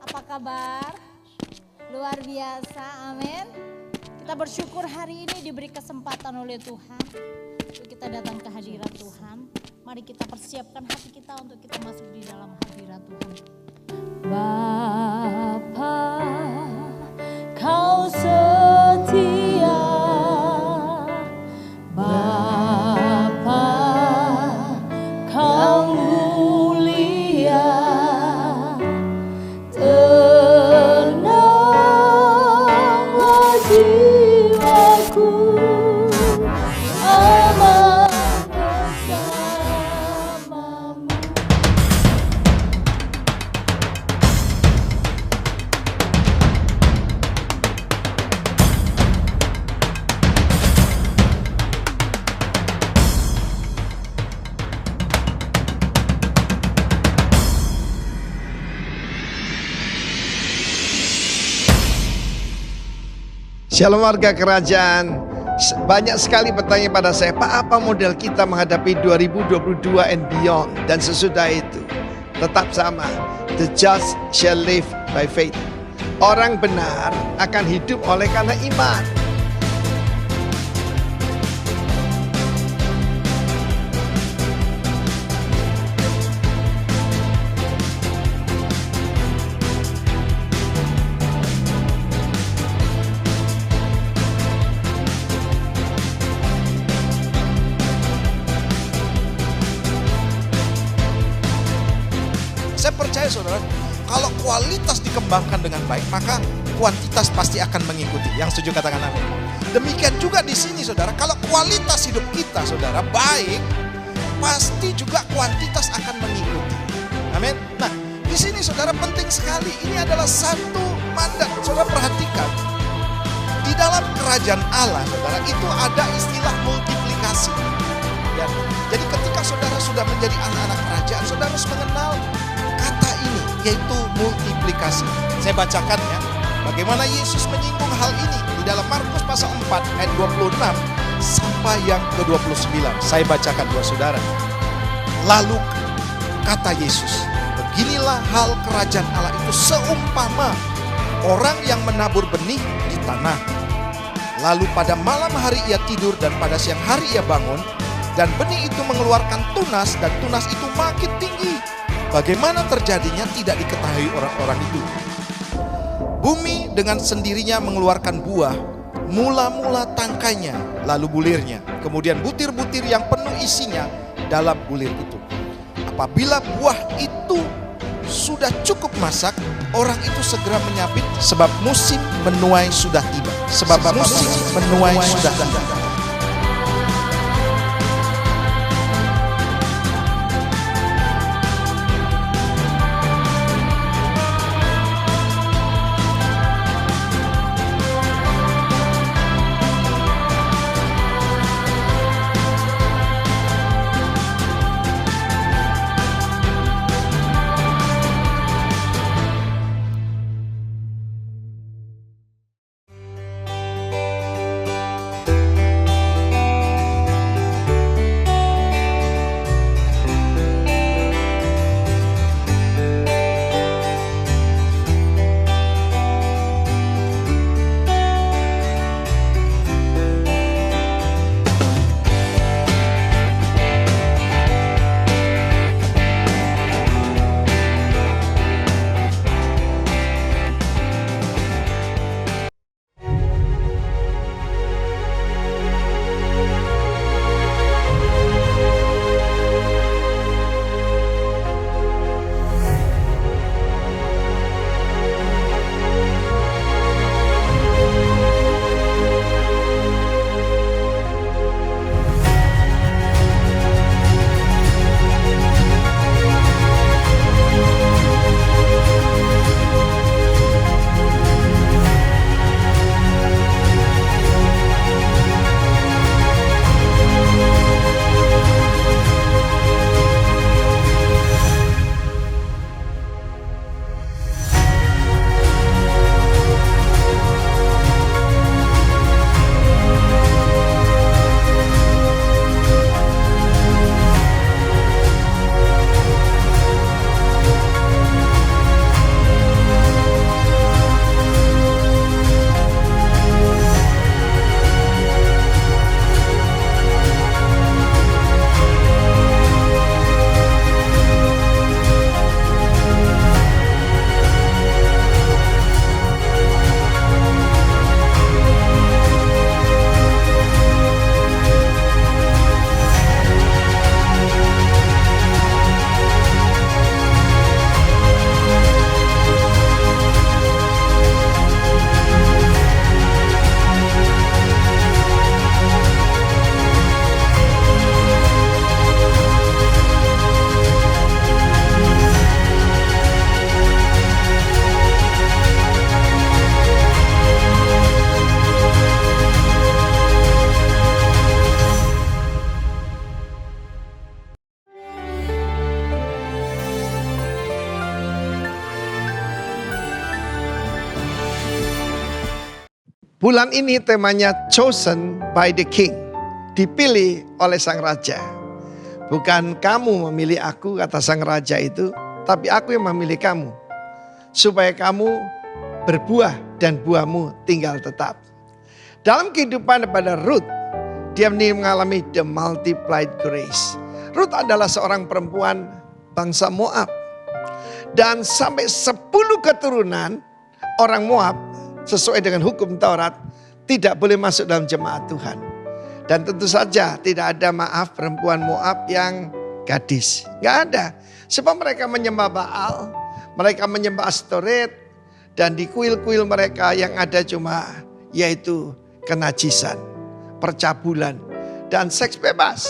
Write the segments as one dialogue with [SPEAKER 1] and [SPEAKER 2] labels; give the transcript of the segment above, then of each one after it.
[SPEAKER 1] Apa kabar? Luar biasa, amin. Kita bersyukur hari ini diberi kesempatan oleh Tuhan untuk kita datang ke hadirat Tuhan. Mari kita persiapkan hati kita untuk kita masuk di dalam hadirat Tuhan. Bapa, Kau setia. Bapa, Kau mulia. Tenanglah jiwaku, aman bersamamu.
[SPEAKER 2] Shalom warga kerajaan. Banyak sekali bertanya pada saya, Pak, apa model kita menghadapi 2022 and beyond? Dan sesudah itu tetap sama, the just shall live by faith. Orang benar akan hidup oleh karena iman.
[SPEAKER 3] Saya percaya saudara, kalau kualitas dikembangkan dengan baik, maka kuantitas pasti akan mengikuti. Yang setuju katakan amin. Demikian juga di sini saudara, kalau kualitas hidup kita saudara baik, pasti juga kuantitas akan mengikuti. Amin. Nah, di sini saudara penting sekali. Ini adalah satu mandat. Saudara perhatikan, di dalam kerajaan Allah saudara itu ada istilah multiplikasi. Ya. Jadi ketika saudara sudah menjadi anak-anak kerajaan, saudara harus mengenal kata ini, yaitu multiplikasi. Saya bacakan ya, bagaimana Yesus menyinggung hal ini di dalam Markus pasal 4 ayat 26 sampai yang ke-29. Saya bacakan buat saudara. Lalu kata Yesus, beginilah hal kerajaan Allah itu seumpama orang yang menabur benih di tanah. Lalu pada malam hari ia tidur dan pada siang hari ia bangun, dan benih itu mengeluarkan tunas dan tunas itu makin tinggi. Bagaimana terjadinya tidak diketahui orang-orang itu. Bumi dengan sendirinya mengeluarkan buah, mula-mula tangkainya, lalu bulirnya. Kemudian butir-butir yang penuh isinya dalam bulir itu. Apabila buah itu sudah cukup masak, orang itu segera menyabit sebab musim menuai sudah tiba. Sebab musim menuai sudah tiba.
[SPEAKER 2] Bulan ini temanya Chosen by the King. Dipilih oleh sang raja. Bukan kamu memilih aku, kata sang raja itu, tapi aku yang memilih kamu. Supaya kamu berbuah dan buahmu tinggal tetap. Dalam kehidupan pada Ruth, dia mengalami the multiplied grace. Ruth adalah seorang perempuan bangsa Moab. Dan sampai 10 keturunan orang Moab sesuai dengan hukum Taurat tidak boleh masuk dalam jemaat Tuhan. Dan tentu saja tidak ada maaf perempuan Moab yang gadis. Gak ada. Sebab mereka menyembah Baal, mereka menyembah Astoret, dan di kuil-kuil mereka yang ada cuma yaitu kenajisan, percabulan, dan seks bebas.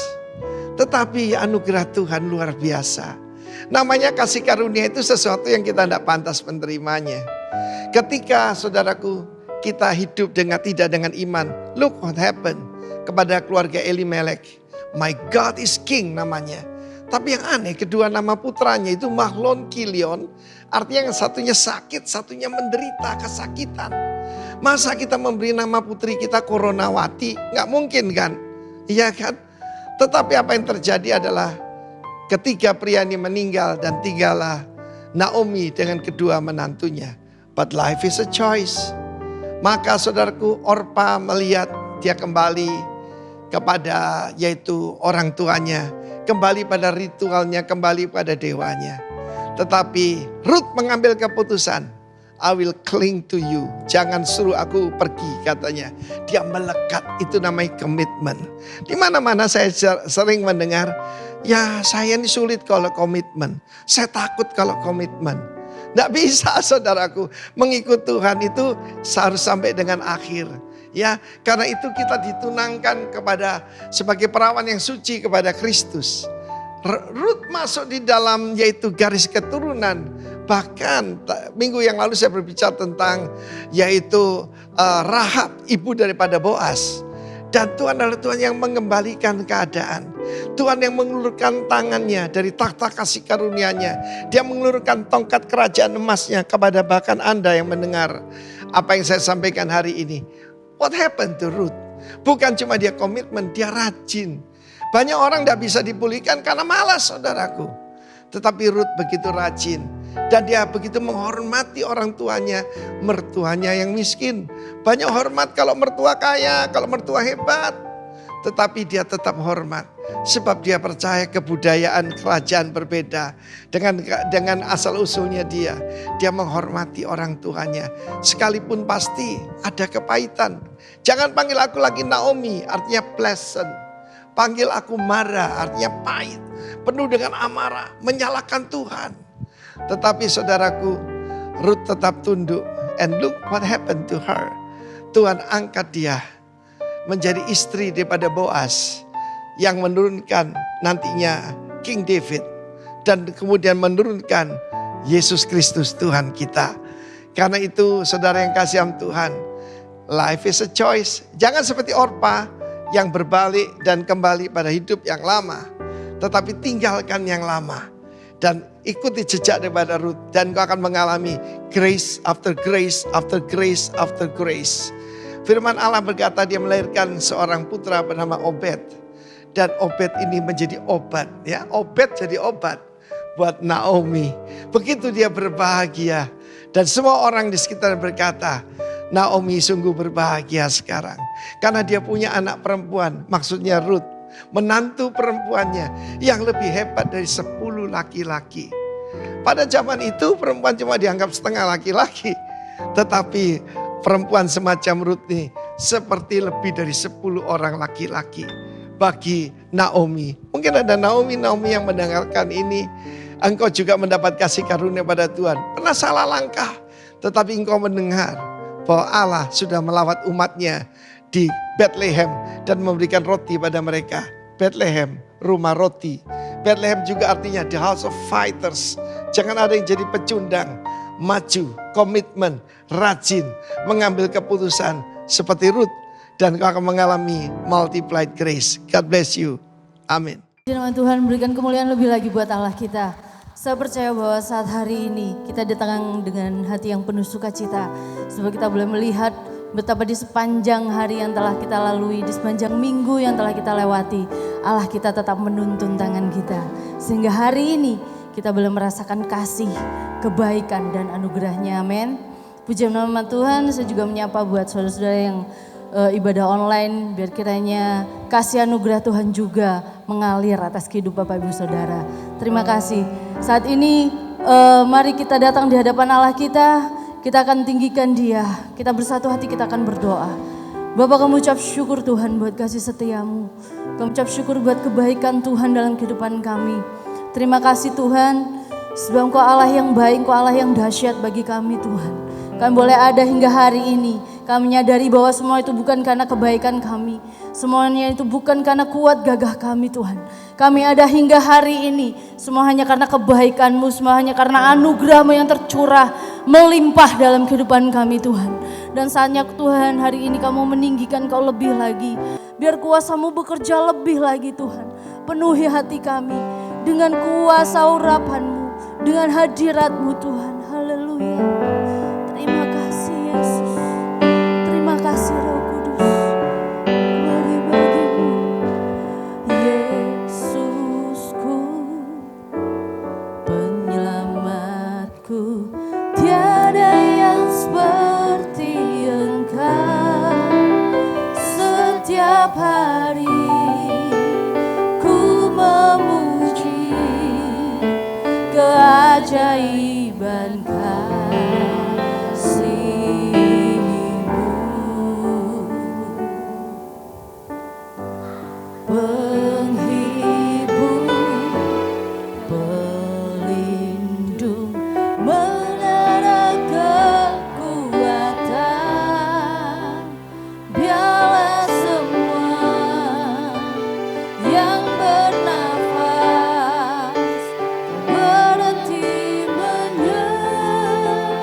[SPEAKER 2] Tetapi anugerah Tuhan luar biasa. Namanya kasih karunia itu sesuatu yang kita tidak pantas menerimanya. Ketika saudaraku kita hidup tidak dengan iman. Look what happened kepada keluarga Elimelek. My God is King namanya. Tapi yang aneh kedua nama putranya itu Mahlon Kilion. Artinya yang satunya sakit, satunya menderita kesakitan. Masa kita memberi nama putri kita Koronawati? Nggak mungkin kan? Iya kan? Tetapi apa yang terjadi adalah ketika pria ini meninggal dan tinggallah Naomi dengan kedua menantunya. But life is a choice. Maka saudaraku Orpa melihat dia kembali kepada yaitu orang tuanya. Kembali pada ritualnya, kembali pada dewanya. Tetapi Ruth mengambil keputusan. I will cling to you. Jangan suruh aku pergi katanya. Dia melekat, itu namanya komitmen. Di mana-mana saya sering mendengar, ya saya ini sulit kalau komitmen. Saya takut kalau komitmen. Tidak bisa saudaraku, mengikut Tuhan itu harus sampai dengan akhir. Ya, karena itu kita ditunangkan kepada sebagai perawan yang suci kepada Kristus. Ruth masuk di dalam yaitu garis keturunan. Bahkan minggu yang lalu saya berbicara tentang yaitu Rahab, ibu daripada Boaz. Dan Tuhan adalah Tuhan yang mengembalikan keadaan. Tuhan yang mengulurkan tangannya dari takhta kasih karunia-Nya. Dia mengulurkan tongkat kerajaan emasnya kepada bahkan Anda yang mendengar apa yang saya sampaikan hari ini. What happened to Ruth? Bukan cuma dia komitmen, dia rajin. Banyak orang tidak bisa dipulihkan karena malas saudaraku. Tetapi Ruth begitu rajin. Dan dia begitu menghormati orang tuanya, mertuanya yang miskin. Banyak hormat kalau mertua kaya, kalau mertua hebat. Tetapi dia tetap hormat. Sebab dia percaya kebudayaan kerajaan berbeda. Dengan asal usulnya dia. Dia menghormati orang tuanya. Sekalipun pasti ada kepahitan. Jangan panggil aku lagi Naomi, artinya pleasant. Panggil aku Mara, artinya pahit. Penuh dengan amarah, menyalahkan Tuhan. Tetapi saudaraku, Ruth tetap tunduk. And look what happened to her. Tuhan angkat dia menjadi istri daripada Boaz. Yang menurunkan nantinya King David. Dan kemudian menurunkan Yesus Kristus Tuhan kita. Karena itu saudara yang kasihan Tuhan. Life is a choice. Jangan seperti Orpa yang berbalik dan kembali pada hidup yang lama. Tetapi tinggalkan yang lama. Dan ikuti jejak daripada Ruth. Dan kau akan mengalami grace after grace after grace after grace. Firman Allah berkata dia melahirkan seorang putra bernama Obed. Dan Obed ini menjadi obat. Ya, Obed jadi obat buat Naomi. Begitu dia berbahagia. Dan semua orang di sekitar berkata, Naomi sungguh berbahagia sekarang. Karena dia punya anak perempuan, maksudnya Ruth. Menantu perempuannya yang lebih hebat dari 10 laki-laki. Pada zaman itu perempuan cuma dianggap setengah laki-laki. Tetapi perempuan semacam Ruth ini seperti lebih dari 10 orang laki-laki. Bagi Naomi. Mungkin ada Naomi yang mendengarkan ini. Engkau juga mendapat kasih karunia pada Tuhan. Pernah salah langkah. Tetapi engkau mendengar bahwa Allah sudah melawat umatnya di Bethlehem dan memberikan roti pada mereka. Bethlehem, rumah roti. Bethlehem juga artinya the house of fighters. Jangan ada yang jadi pecundang. Maju, komitmen, rajin, mengambil keputusan seperti Ruth. Dan kau akan mengalami multiplied grace. God bless you. Amin.
[SPEAKER 1] Firman Tuhan berikan kemuliaan lebih lagi buat Allah kita. Saya percaya bahwa saat hari ini kita datang dengan hati yang penuh sukacita. Sebab kita boleh melihat
[SPEAKER 4] Betapa di sepanjang hari yang telah kita lalui, di sepanjang minggu yang telah kita lewati, Allah kita tetap menuntun tangan kita. Sehingga hari ini kita boleh merasakan kasih, kebaikan dan anugerahnya. Amin. Puji nama Tuhan. Saya juga menyapa buat saudara-saudara yang ibadah online. Biar kiranya kasih anugerah Tuhan juga mengalir atas kehidupan Bapak Ibu Saudara. Terima kasih. Saat ini mari kita datang di hadapan Allah kita. Kita akan tinggikan Dia, kita bersatu hati, kita akan berdoa. Bapak, kami ucap syukur Tuhan buat kasih setiamu. Kami ucap syukur buat kebaikan Tuhan dalam kehidupan kami. Terima kasih Tuhan, sebab Engkau Allah yang baik, Engkau Allah yang dahsyat bagi kami Tuhan. Kami boleh ada hingga hari ini. Kami menyadari bahwa semua itu bukan karena kebaikan kami. Semuanya itu bukan karena kuat gagah kami Tuhan. Kami ada hingga hari ini. Semua hanya karena kebaikan-Mu, semua hanya karena anugerah-Mu yang tercurah melimpah dalam kehidupan kami Tuhan. Dan saatnya Tuhan hari ini Kamu meninggikan Kau lebih lagi. Biar kuasa-Mu bekerja lebih lagi Tuhan. Penuhi hati kami dengan kuasa urapan-Mu, dengan hadirat-Mu Tuhan. Haleluya. Terima kasih Yesus. Terima kasih Roh Kudus. Glory bagi-Mu. Yesusku, penyelamatku. Tiada yang seperti Engkau. Setiap hari ku memuji keajaiban kasih-Mu. Penghibur, pelindung, menara kekuatan. Biarlah semua yang bernafas berhenti menyembah.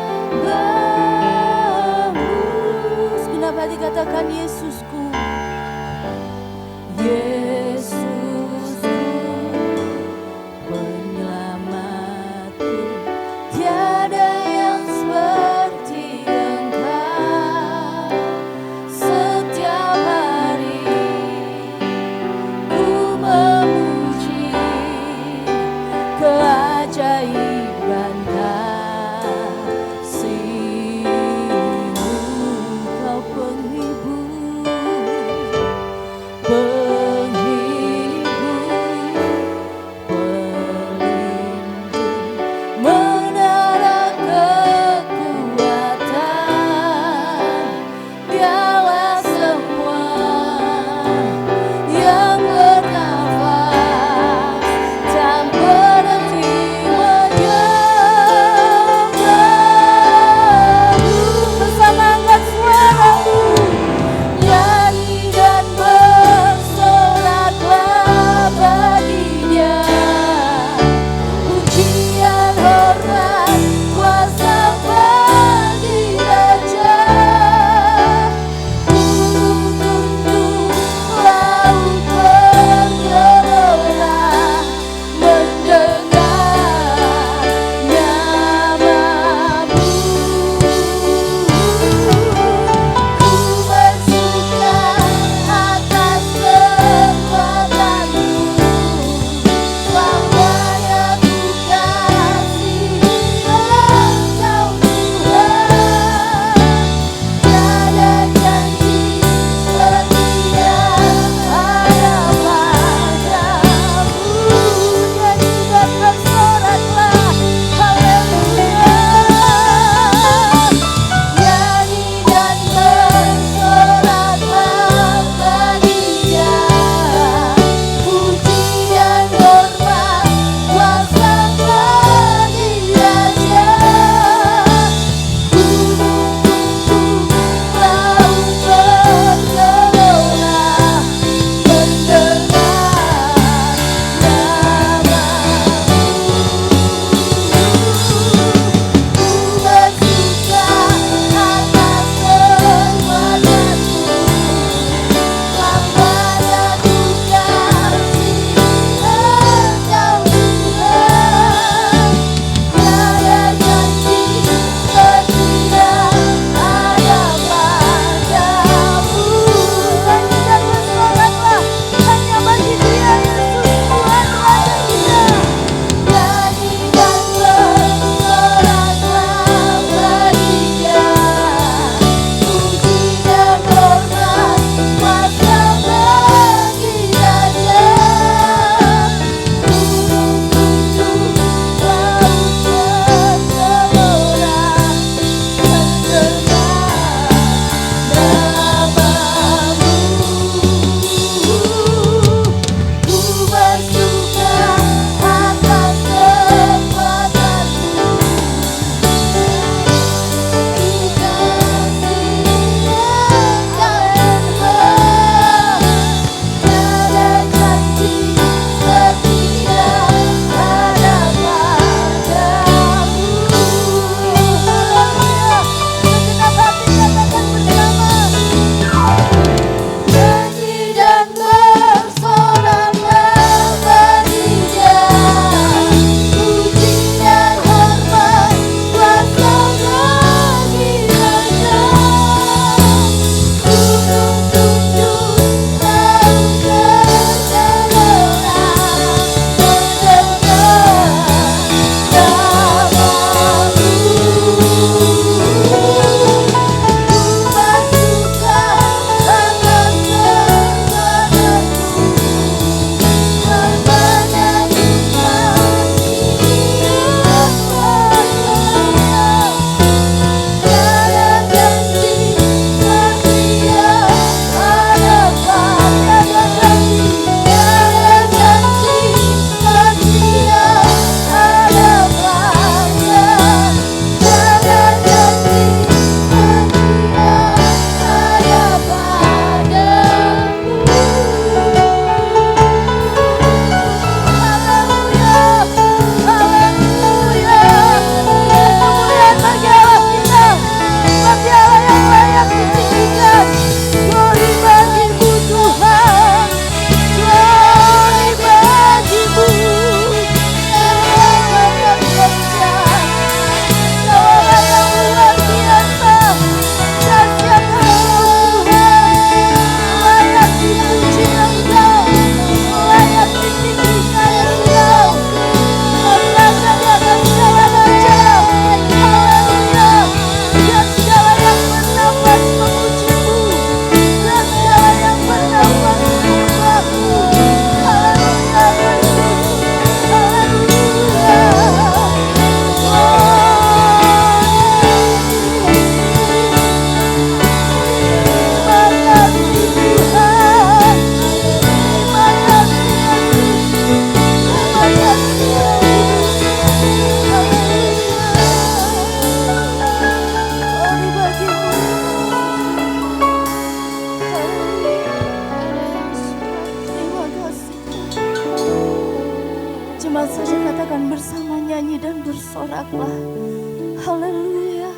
[SPEAKER 4] Haleluya.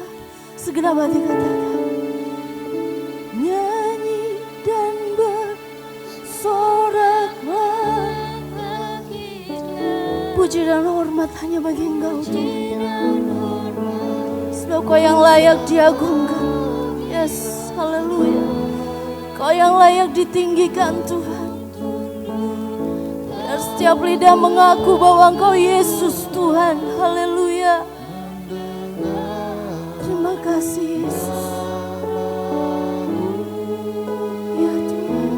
[SPEAKER 4] Segenap hati katakan. Nyanyi dan bersoraklah. Puji dan hormat hanya bagi Engkau Tuhan. Sebab Kau yang layak diagungkan. Yes, haleluya. Kau yang layak ditinggikan Tuhan. Biar setiap lidah mengaku bahwa Engkau Yesus Tuhan. Haleluya. Terima kasih Yesus. Ya Tuhan.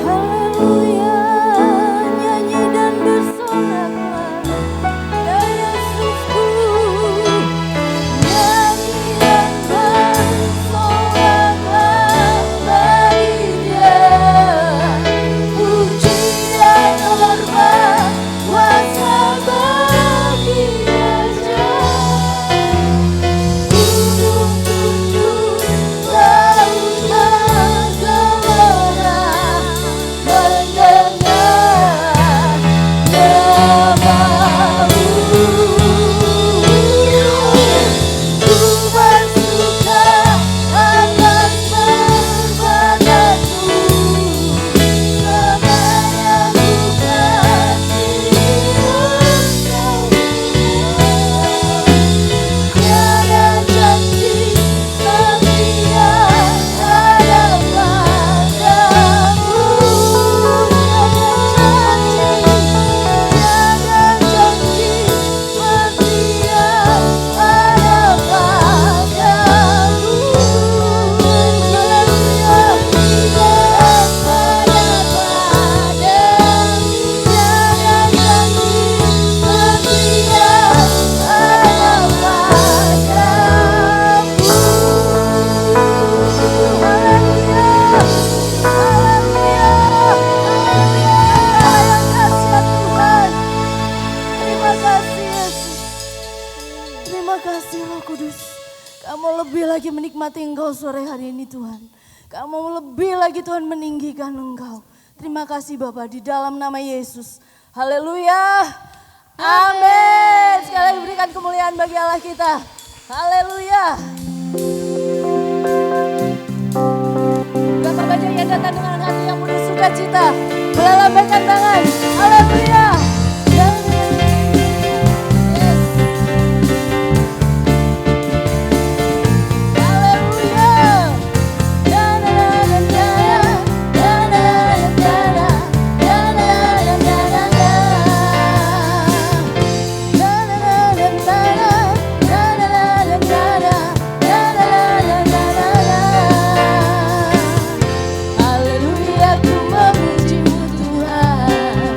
[SPEAKER 4] Haleluya. Sore hari ini Tuhan, Kamu lebih lagi Tuhan meninggikan Engkau. Terima kasih Bapa di dalam nama Yesus. Haleluya. Amin. Sekali lagi berikan kemuliaan bagi Allah kita. Haleluya. Berapa banyak yang datang dengan hati yang penuh sukacita, melambaikan tangan. Haleluya.
[SPEAKER 5] Haleluya, ku memuji-Mu Tuhan.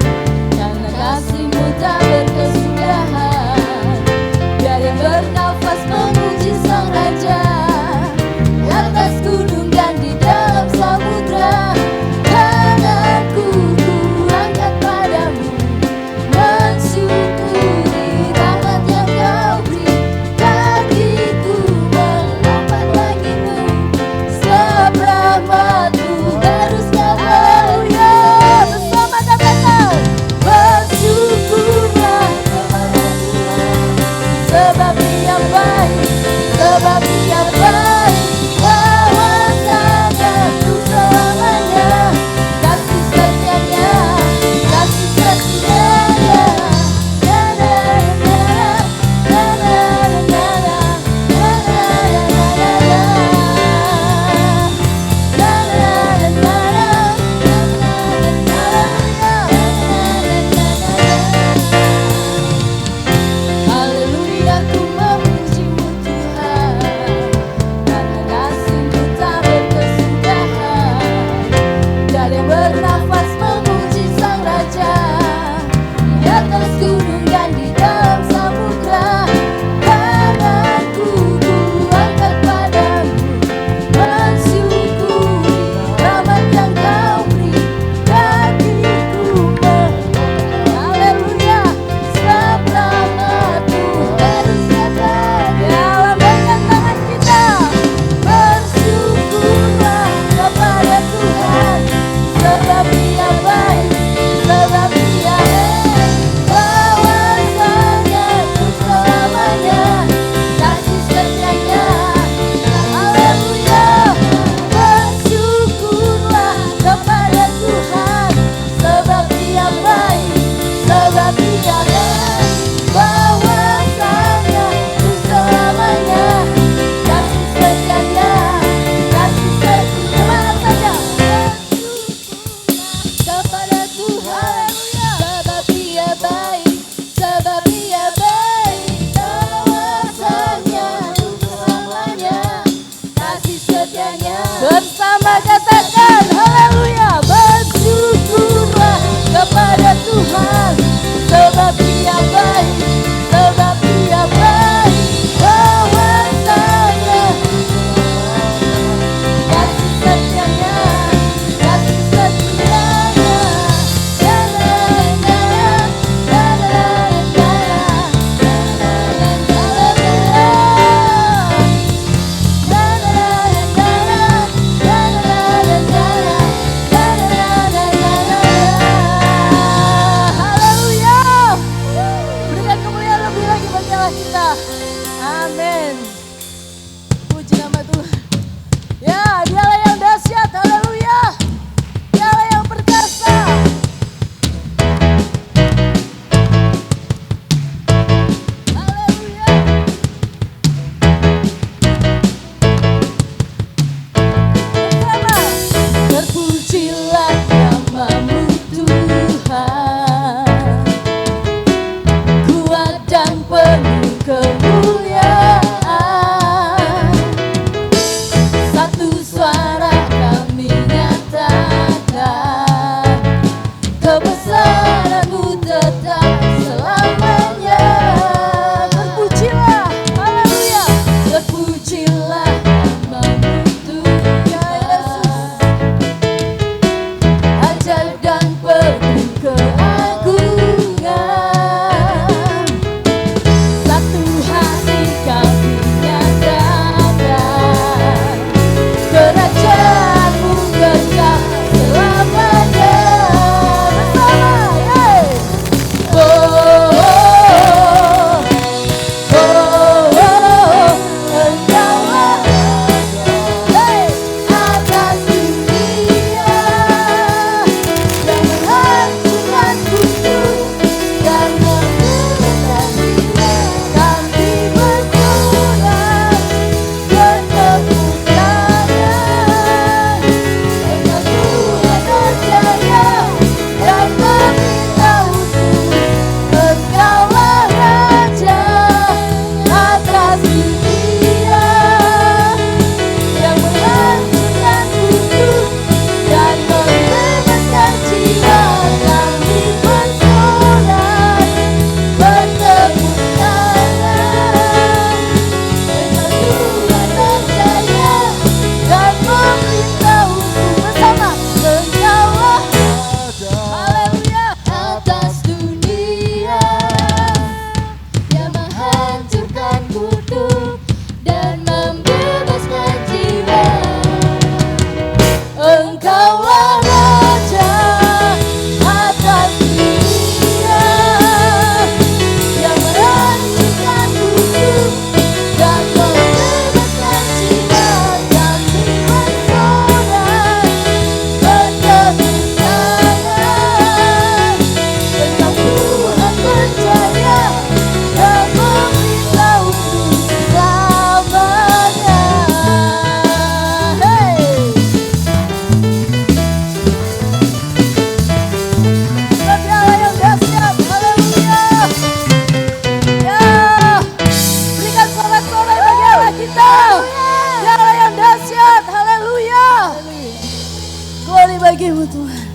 [SPEAKER 4] bagimu Tuhan.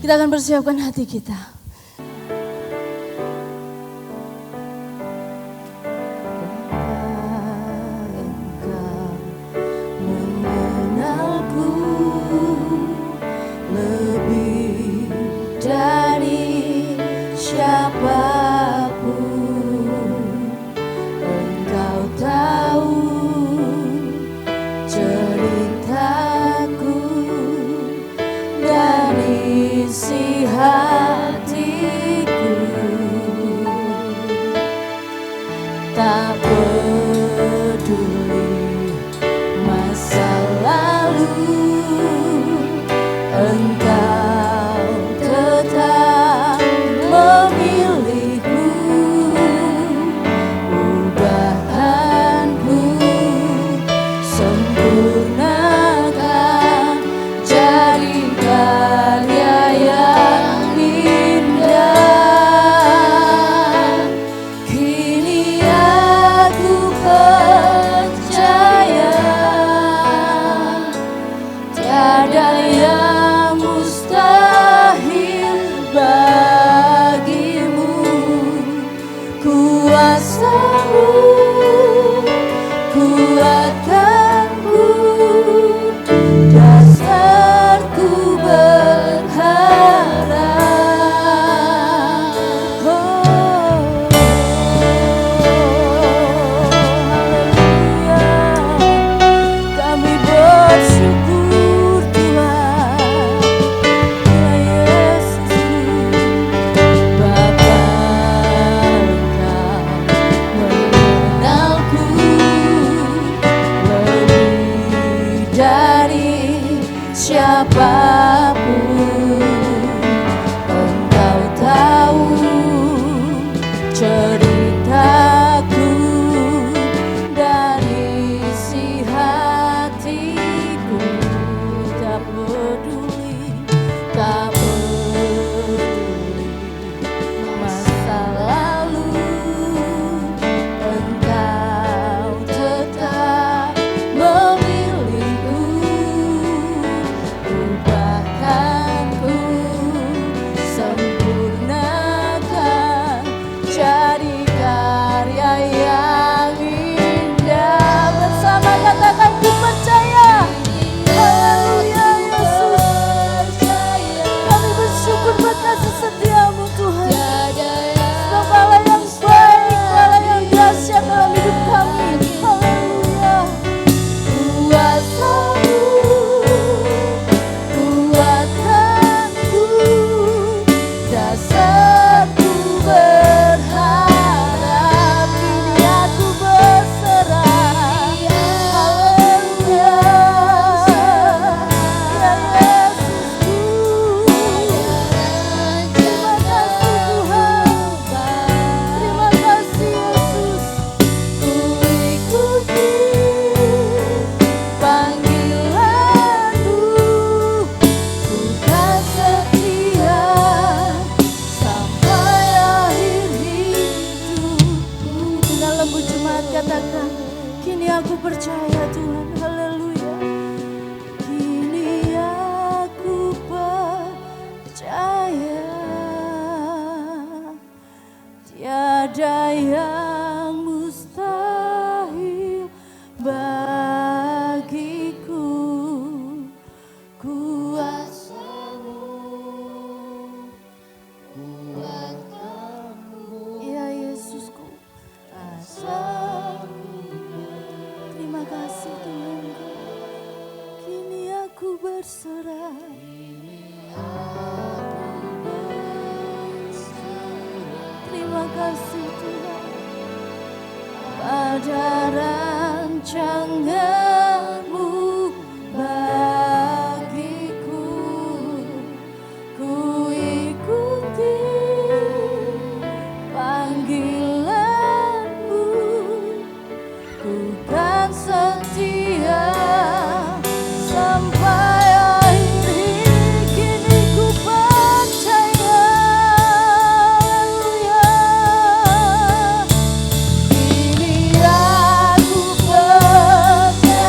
[SPEAKER 4] Kita akan persiapkan hati kita. Engkau mengenalku lebih dari siapapun. Engkau tahu ceritaku dan isi hatiku. Tak peduli masa lalu, Engkau tetap memilihku. Ubahkanku, sempurnakan, jadi karya yang indah. Kini aku percaya tiada yang mustahil bagimu. Kuasamu kuatkanku, dasarku berharap. Haleluya. Kami bersyukur Tuhan, ya Yesusku. Bapa, Engkau mengenalku lebih dari siapapun. Engkau tahu ceritaku dan isi hatiku. Tak peduli masa lalu, Engkau tetap memilihku. Ubahkanku, sempurnakan, jadi karya yang indah. Bersama katakan ku percaya. Haleluya Yesus. Kami bersyukur buat kasih setiamu Tuhan. Sebab Allah yang baik, Allah yang dahsyat dalam hidup kami. Haleluya. Kuasamu kuatkanku, dasarku berharap. Kini aku berserah. Haleluya. Ya Yesusku. Terima kasih Tuhan. Terima kasih Yesus. Ku ikuti panggilanmu, ku kan setia sampai akhir hidupku. Dengan lembut jemaat katakan, kini aku percaya Tuhan. Haleluya. Kini aku percaya tiada yang mustahil bagiku. Kuasamu kuatkanku, ya Yesusku. Asalku. Terima kasih Tuhan. Kini aku berserah. Terima kasih Tuhan. Pada rancanganmu bagiku, ku ikuti panggilanmu, ku kan setia sampai akhir hidup. Kini ku percaya. Haleluya. Kini aku percaya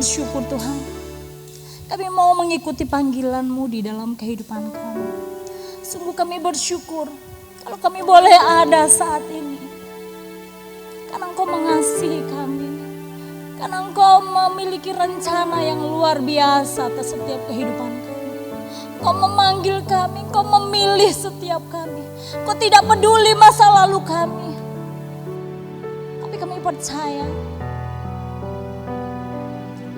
[SPEAKER 1] bersyukur Tuhan. Kami mau mengikuti panggilan-Mu di dalam kehidupan kami. Sungguh kami bersyukur kalau kami boleh ada saat ini. Karena Engkau mengasihi kami. Karena Engkau memiliki rencana yang luar biasa atas setiap kehidupan kami. Engkau memanggil kami, Engkau memilih setiap kami. Engkau tidak peduli masa lalu kami. Tapi kami percaya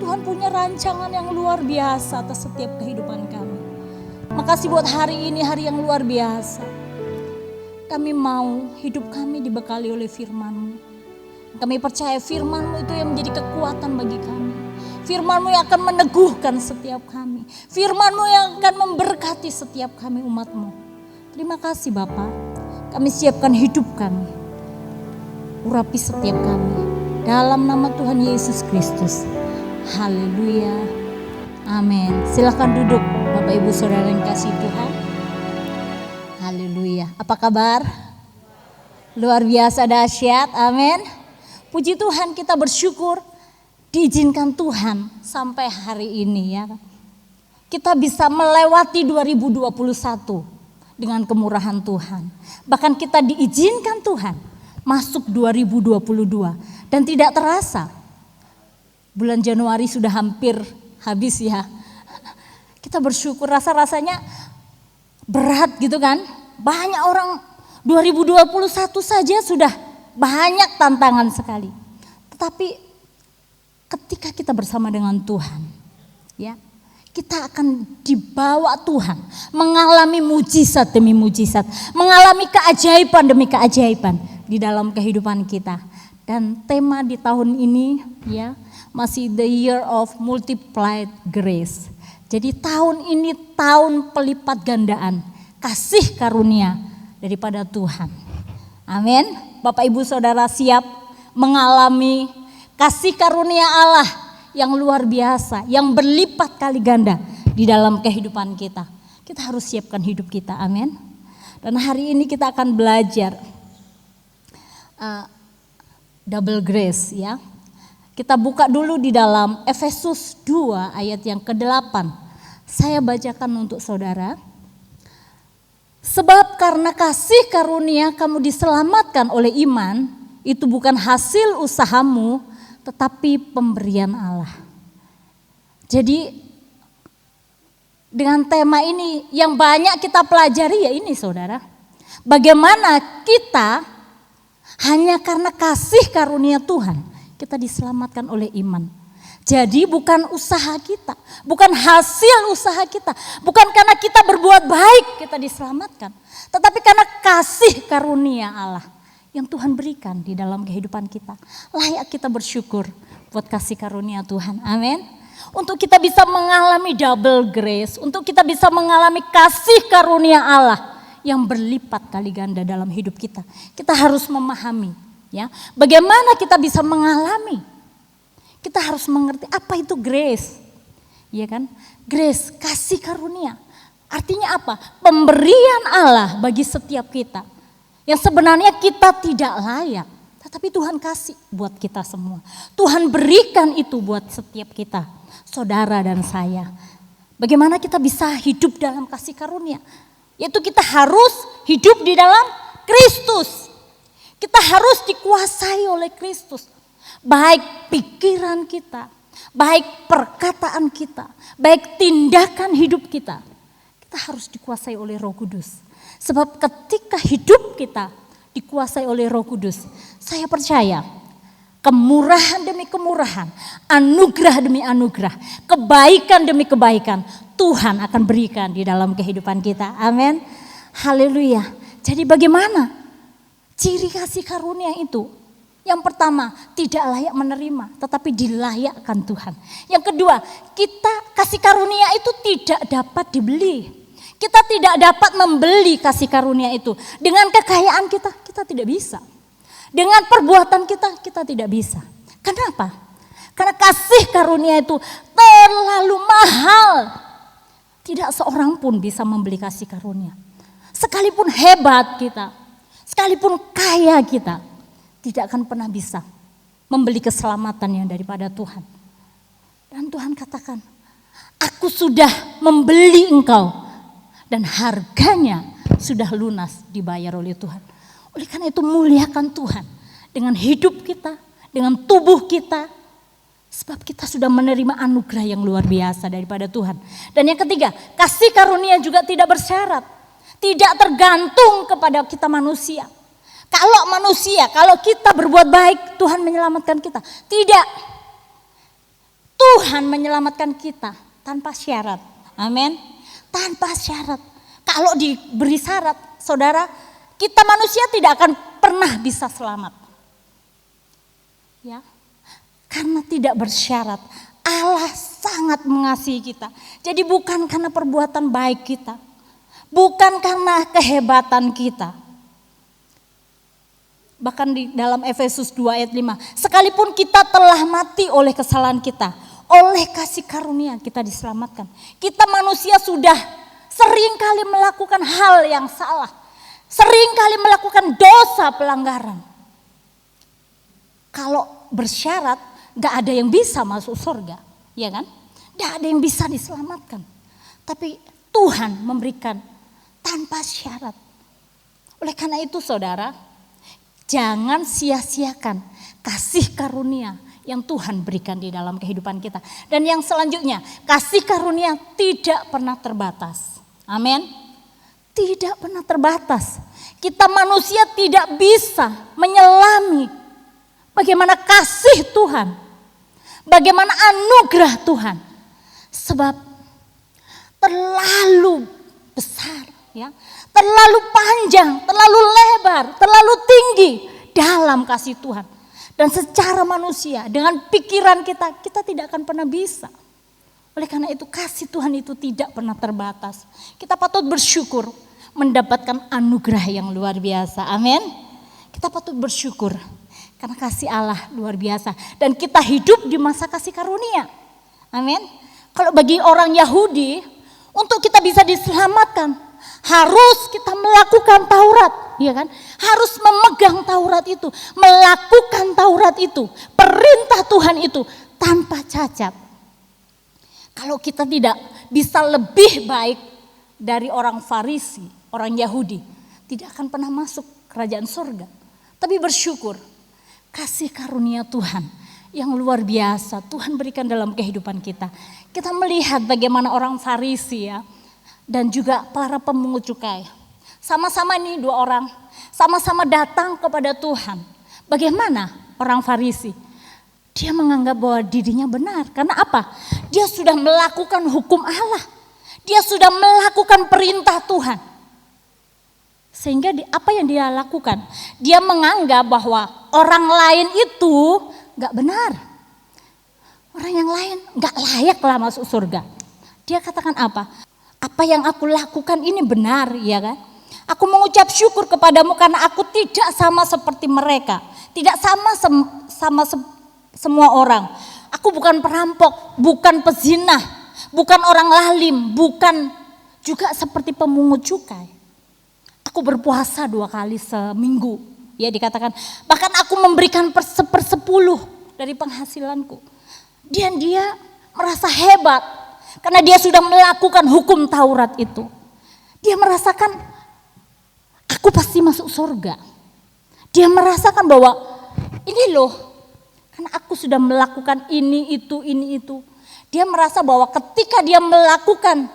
[SPEAKER 1] Tuhan punya rancangan yang luar biasa atas setiap kehidupan kami. Makasih buat hari ini, hari yang luar biasa. Kami mau hidup kami dibekali oleh firman-Mu. Kami percaya firman-Mu itu yang menjadi kekuatan bagi kami. Firman-Mu yang akan meneguhkan setiap kami. Firman-Mu yang akan memberkati setiap kami umat-Mu. Terima kasih Bapa. Kami siapkan hidup kami. Urapi setiap kami. Dalam nama Tuhan Yesus Kristus. Haleluya. Amin. Silakan duduk Bapak Ibu Saudara yang kasih Tuhan. Haleluya. Apa kabar? Luar biasa dahsyat. Amin. Puji Tuhan, kita bersyukur diizinkan Tuhan sampai hari ini ya. Kita bisa melewati 2021 dengan kemurahan Tuhan. Bahkan kita diizinkan Tuhan masuk 2022 dan tidak terasa bulan Januari sudah hampir habis ya. Kita bersyukur, rasanya berat gitu kan. Banyak orang 2021 saja sudah banyak tantangan sekali. Tetapi ketika kita bersama dengan Tuhan, ya, kita akan dibawa Tuhan mengalami mujizat demi mujizat, mengalami keajaiban demi keajaiban di dalam kehidupan kita. Dan tema di tahun ini ya, masih the year of multiplied grace. Jadi tahun ini tahun pelipat gandaan kasih karunia daripada Tuhan. Amin. Bapak Ibu Saudara siap mengalami kasih karunia Allah yang luar biasa, yang berlipat kali ganda di dalam kehidupan kita. Kita harus siapkan hidup kita. Amin. Dan hari ini kita akan belajar double grace ya. Kita buka dulu di dalam Efesus 2 ayat yang ke-8. Saya bacakan untuk saudara. Sebab karena kasih karunia kamu diselamatkan oleh iman, itu bukan hasil usahamu, tetapi pemberian Allah. Jadi dengan tema ini yang banyak kita pelajari ya ini saudara. Bagaimana kita hanya karena kasih karunia Tuhan, kita diselamatkan oleh iman. Jadi bukan usaha kita, bukan hasil usaha kita, bukan karena kita berbuat baik kita diselamatkan, tetapi karena kasih karunia Allah yang Tuhan berikan di dalam kehidupan kita. Layak kita bersyukur buat kasih karunia Tuhan. Amin. Untuk kita bisa mengalami double grace, untuk kita bisa mengalami kasih karunia Allah yang berlipat kali ganda dalam hidup kita. Kita harus memahami ya, bagaimana kita bisa mengalami. Kita harus mengerti apa itu grace. Ya kan? Grace, kasih karunia. Artinya apa? Pemberian Allah bagi setiap kita. Yang sebenarnya kita tidak layak, tetapi Tuhan kasih buat kita semua. Tuhan berikan itu buat setiap kita, saudara dan saya. Bagaimana kita bisa hidup dalam kasih karunia? Yaitu kita harus hidup di dalam Kristus. Kita harus dikuasai oleh Kristus. Baik pikiran kita, baik perkataan kita, baik tindakan hidup kita. Kita harus dikuasai oleh Roh Kudus. Sebab ketika hidup kita dikuasai oleh Roh Kudus, saya percaya kemurahan demi kemurahan, anugerah demi anugerah, kebaikan demi kebaikan Tuhan akan berikan di dalam kehidupan kita. Amin. Haleluya. Jadi bagaimana ciri kasih karunia itu? Yang pertama, tidak layak menerima, tetapi dilayakkan Tuhan. Yang kedua, kita kasih karunia itu tidak dapat dibeli. Kita tidak dapat membeli kasih karunia itu. Dengan kekayaan kita, kita tidak bisa. Dengan perbuatan kita, kita tidak bisa. Kenapa? Karena kasih karunia itu terlalu mahal. Tidak seorang pun bisa membeli kasih karunia. Sekalipun hebat kita, sekalipun kaya kita, tidak akan pernah bisa membeli keselamatan yang daripada Tuhan. Dan Tuhan katakan, aku sudah membeli engkau dan harganya sudah lunas dibayar oleh Tuhan. Oleh karena itu muliakan Tuhan dengan hidup kita, dengan tubuh kita. Sebab kita sudah menerima anugerah yang luar biasa daripada Tuhan. Dan yang ketiga, kasih karunia juga tidak bersyarat. Tidak tergantung kepada kita manusia. Kalau manusia, kalau kita berbuat baik, Tuhan menyelamatkan kita. Tidak. Tuhan menyelamatkan kita tanpa syarat. Amin. Tanpa syarat. Kalau diberi syarat, saudara, kita manusia tidak akan pernah bisa selamat. Ya. Karena tidak bersyarat. Allah sangat mengasihi kita. Jadi bukan karena perbuatan baik kita. Bukan karena kehebatan kita. Bahkan di dalam Efesus 2 ayat 5. Sekalipun kita telah mati oleh kesalahan kita. Oleh kasih karunia kita diselamatkan. Kita manusia sudah sering kali melakukan hal yang salah. Sering kali melakukan dosa pelanggaran. Kalau bersyarat, gak ada yang bisa masuk surga. Ya kan? Gak ada yang bisa diselamatkan. Tapi Tuhan memberikan tanpa syarat. Oleh karena itu saudara, jangan sia-siakan kasih karunia yang Tuhan berikan di dalam kehidupan kita. Dan yang selanjutnya, kasih karunia tidak pernah terbatas. Amin. Tidak pernah terbatas. Kita manusia tidak bisa menyelami bagaimana kasih Tuhan, bagaimana anugerah Tuhan. Sebab terlalu besar, ya, terlalu panjang, terlalu lebar, terlalu tinggi dalam kasih Tuhan. Dan secara manusia, dengan pikiran kita, kita tidak akan pernah bisa. Oleh karena itu kasih Tuhan itu tidak pernah terbatas. Kita patut bersyukur mendapatkan anugerah yang luar biasa. Amin. Kita patut bersyukur karena kasih Allah luar biasa. Dan kita hidup di masa kasih karunia. Amin. Kalau bagi orang Yahudi, untuk kita bisa diselamatkan, harus kita melakukan Taurat, ya kan? Harus memegang Taurat itu, melakukan Taurat itu, perintah Tuhan itu tanpa cacat. Kalau kita tidak bisa lebih baik dari orang Farisi, orang Yahudi, tidak akan pernah masuk kerajaan surga. Tapi bersyukur, kasih karunia Tuhan yang luar biasa Tuhan berikan dalam kehidupan kita. Kita melihat bagaimana orang Farisi ya, dan juga para pemungut cukai. Sama-sama ini dua orang, sama-sama datang kepada Tuhan. Bagaimana orang Farisi? Dia menganggap bahwa dirinya benar. Karena apa? Dia sudah melakukan hukum Allah. Dia sudah melakukan perintah Tuhan. Sehingga apa yang dia lakukan? Dia menganggap bahwa orang lain itu gak benar. Orang yang lain gak layaklah masuk surga. Dia katakan apa? Apa yang aku lakukan ini benar, ya kan? Aku mengucap syukur kepadamu karena aku tidak sama seperti mereka. Tidak sama semua orang. Aku bukan perampok, bukan pezina, bukan orang lalim, bukan juga seperti pemungut cukai. Aku berpuasa 2 kali seminggu. Ya dikatakan, bahkan aku memberikan 1/10 dari penghasilanku. Dan dia merasa hebat. Karena dia sudah melakukan hukum Taurat itu. Dia merasakan, aku pasti masuk surga. Dia merasakan bahwa, ini loh, karena aku sudah melakukan ini, itu. Dia merasa bahwa ketika dia melakukan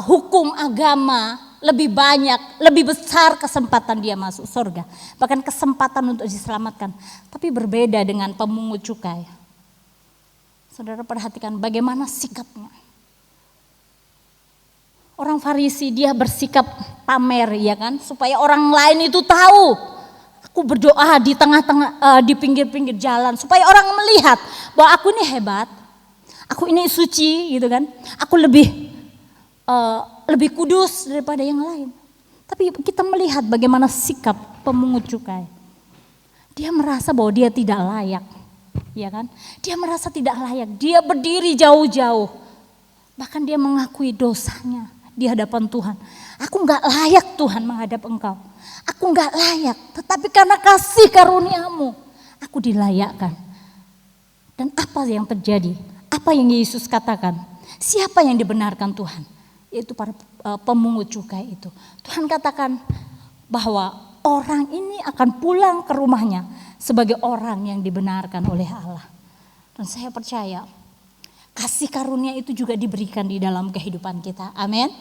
[SPEAKER 1] hukum agama, lebih banyak, lebih besar kesempatan dia masuk surga. Bahkan kesempatan untuk diselamatkan. Tapi berbeda dengan pemungut cukai. Saudara perhatikan bagaimana sikapnya. Orang Farisi dia bersikap pamer ya kan, supaya orang lain itu tahu. Aku berdoa di tengah-tengah, di pinggir-pinggir jalan supaya orang melihat bahwa aku ini hebat, aku ini suci gitu kan. Aku lebih kudus daripada yang lain. Tapi kita melihat bagaimana sikap pemungut cukai. Dia merasa bahwa dia tidak layak, ya kan? Dia merasa tidak layak. Dia berdiri jauh-jauh. Bahkan dia mengakui dosanya di hadapan Tuhan. Aku gak layak Tuhan menghadap engkau. Aku gak layak. Tetapi karena kasih karuniamu, aku dilayakkan. Dan apa yang terjadi? apa yang Yesus katakan? Siapa yang dibenarkan Tuhan? Yaitu para pemungut cukai itu. Tuhan katakan bahwa orang ini akan pulang ke rumahnya sebagai orang yang dibenarkan oleh Allah. Dan saya percaya kasih karunia itu juga diberikan di dalam kehidupan kita. Amin.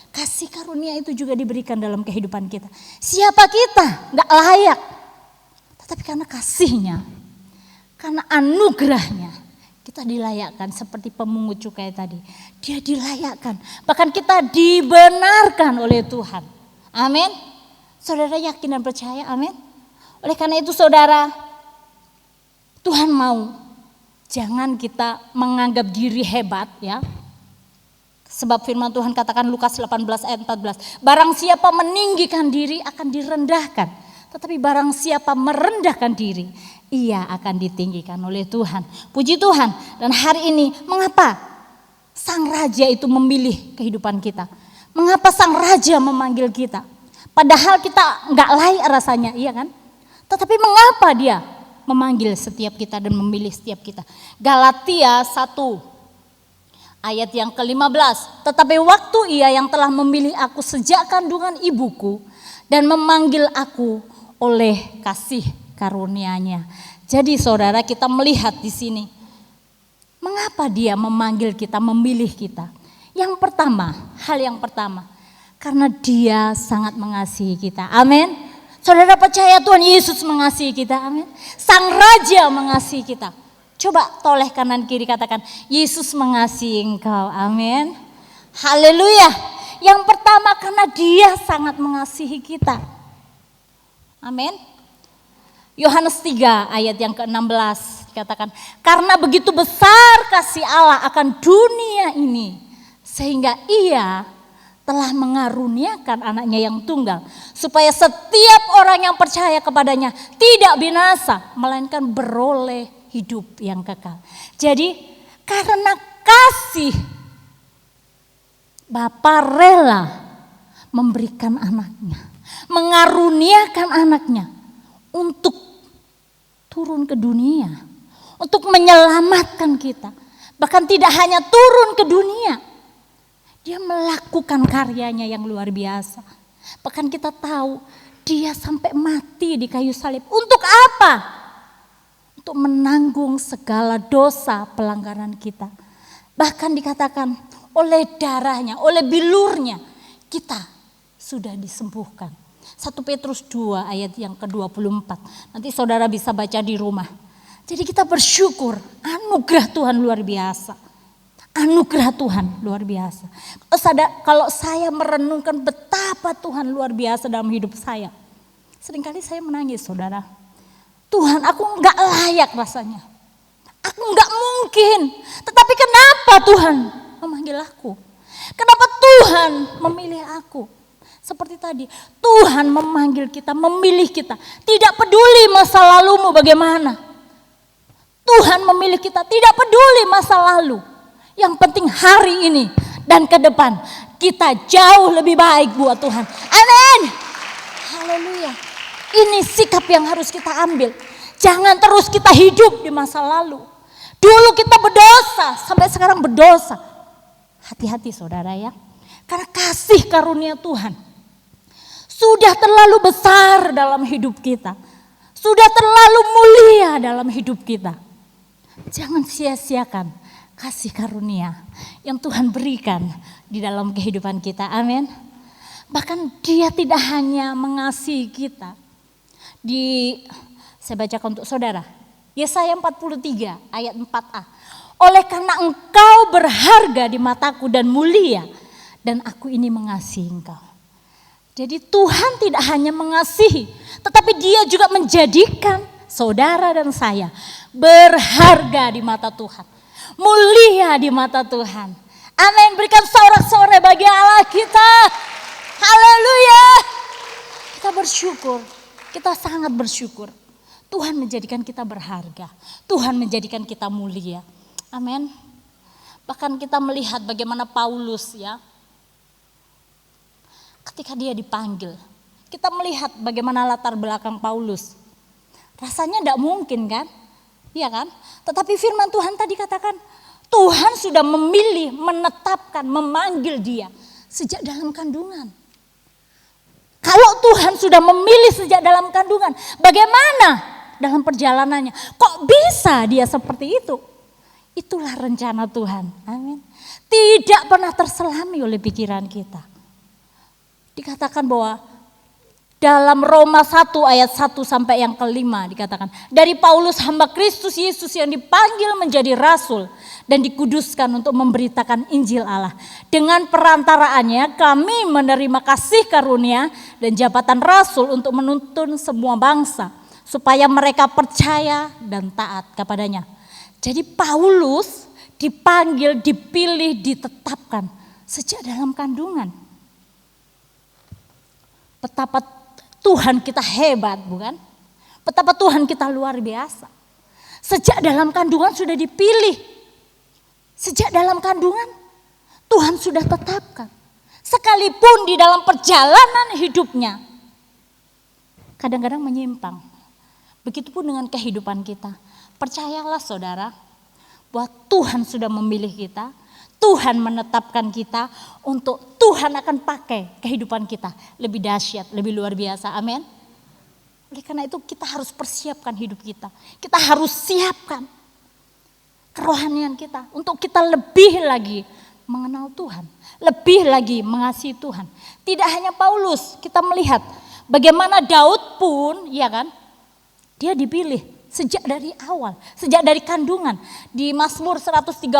[SPEAKER 1] Kasih karunia itu juga diberikan dalam kehidupan kita. Siapa kita? Gak layak. Tetapi karena kasihnya, karena anugerahnya, kita dilayakkan seperti pemungut cukai tadi. Dia dilayakkan. Bahkan kita dibenarkan oleh Tuhan. Amin. Saudara yakin dan percaya? Amin. Oleh karena itu saudara, Tuhan mau jangan kita menganggap diri hebat ya. Sebab firman Tuhan katakan Lukas 18 ayat 14. Barang siapa meninggikan diri akan direndahkan. Tetapi barang siapa merendahkan diri, ia akan ditinggikan oleh Tuhan. Puji Tuhan. Dan hari ini mengapa Sang Raja itu memilih kehidupan kita? Mengapa Sang Raja memanggil kita? Padahal kita nggak layak rasanya, iya kan? Tetapi mengapa dia memanggil setiap kita dan memilih setiap kita? Galatia 1 ayat yang ke-15. Tetapi waktu ia yang telah memilih aku sejak kandungan ibuku dan memanggil aku oleh kasih karunia-Nya. Jadi saudara, kita melihat di sini mengapa dia memanggil kita, memilih kita. Yang pertama, hal yang pertama, karena dia sangat mengasihi kita. Amin. Saudara percaya Tuhan Yesus mengasihi kita. Amin. Sang Raja mengasihi kita. Coba toleh kanan kiri katakan, Yesus mengasihi engkau. Amin. Haleluya. Yang pertama karena dia sangat mengasihi kita. Amin. Yohanes 3 ayat yang ke-16 katakan, karena begitu besar kasih Allah akan dunia ini, sehingga ia telah mengaruniakan anaknya yang tunggal, supaya setiap orang yang percaya kepadanya tidak binasa, melainkan beroleh hidup yang kekal. Jadi karena kasih, Bapa rela memberikan anaknya, mengaruniakan anaknya untuk turun ke dunia, untuk menyelamatkan kita. Bahkan tidak hanya turun ke dunia, dia melakukan karyanya yang luar biasa. Bahkan kita tahu dia sampai mati di kayu salib. Untuk apa? Untuk menanggung segala dosa pelanggaran kita. Bahkan dikatakan oleh darahnya, oleh bilurnya kita sudah disembuhkan. 1 Petrus 2 ayat yang ke-24. Nanti saudara bisa baca di rumah. Jadi kita bersyukur, anugerah Tuhan luar biasa. Anugerah Tuhan luar biasa. Kalau saya merenungkan betapa Tuhan luar biasa dalam hidup saya, seringkali saya menangis saudara. Tuhan, aku enggak layak rasanya. Aku enggak mungkin. Tetapi kenapa Tuhan memanggil aku? Kenapa Tuhan memilih aku? Seperti tadi, Tuhan memanggil kita, memilih kita. Tidak peduli masa lalumu bagaimana. Tuhan memilih kita, tidak peduli masa lalu. Yang penting hari ini dan ke depan kita jauh lebih baik buat Tuhan. Amin. Haleluya. Ini sikap yang harus kita ambil. Jangan terus kita hidup di masa lalu. Dulu kita berdosa, sampai sekarang berdosa. Hati-hati saudara ya. Karena kasih karunia Tuhan sudah terlalu besar dalam hidup kita. Sudah terlalu mulia dalam hidup kita. Jangan sia-siakan kasih karunia yang Tuhan berikan di dalam kehidupan kita. Amin. Bahkan dia tidak hanya mengasihi kita. Saya bacakan untuk saudara. Yesaya 43 ayat 4a. Oleh karena engkau berharga di mataku dan mulia, dan aku ini mengasihi engkau. Jadi Tuhan tidak hanya mengasihi, tetapi dia juga menjadikan saudara dan saya berharga di mata Tuhan. Mulia di mata Tuhan. Amin. Berikan sorak-sorai bagi Allah kita. Haleluya. Kita bersyukur. Kita sangat bersyukur. Tuhan menjadikan kita berharga. Tuhan menjadikan kita mulia. Amin. Bahkan kita melihat bagaimana Paulus ya. Ketika dia dipanggil, kita melihat bagaimana latar belakang Paulus. Rasanya tidak mungkin kan? Iya kan? Tetapi firman Tuhan tadi katakan, Tuhan sudah memilih, menetapkan, memanggil dia sejak dalam kandungan. Kalau Tuhan sudah memilih sejak dalam kandungan, bagaimana dalam perjalanannya? Kok bisa dia seperti itu? Itulah rencana Tuhan. Amin. Tidak pernah terselami oleh pikiran kita. Dikatakan bahwa dalam Roma 1 ayat 1 sampai yang kelima dikatakan, dari Paulus hamba Kristus Yesus yang dipanggil menjadi rasul dan dikuduskan untuk memberitakan Injil Allah. Dengan perantaraannya kami menerima kasih karunia dan jabatan rasul untuk menuntun semua bangsa supaya mereka percaya dan taat kepadanya. Jadi Paulus dipanggil, dipilih, ditetapkan sejak dalam kandungan. Betapa Tuhan kita hebat, bukan? Betapa Tuhan kita luar biasa. Sejak dalam kandungan sudah dipilih. Sejak dalam kandungan Tuhan sudah tetapkan. Sekalipun di dalam perjalanan hidupnya kadang-kadang menyimpang. Begitupun dengan kehidupan kita. Percayalah saudara, bahwa Tuhan sudah memilih kita. Tuhan menetapkan kita untuk Tuhan akan pakai kehidupan kita lebih dahsyat, lebih luar biasa. Amin. Oleh karena itu kita harus persiapkan hidup kita. Kita harus siapkan kerohanian kita untuk kita lebih lagi mengenal Tuhan, lebih lagi mengasihi Tuhan. Tidak hanya Paulus, kita melihat bagaimana Daud pun, ya kan, dia dipilih sejak dari awal, sejak dari kandungan. Di Mazmur 139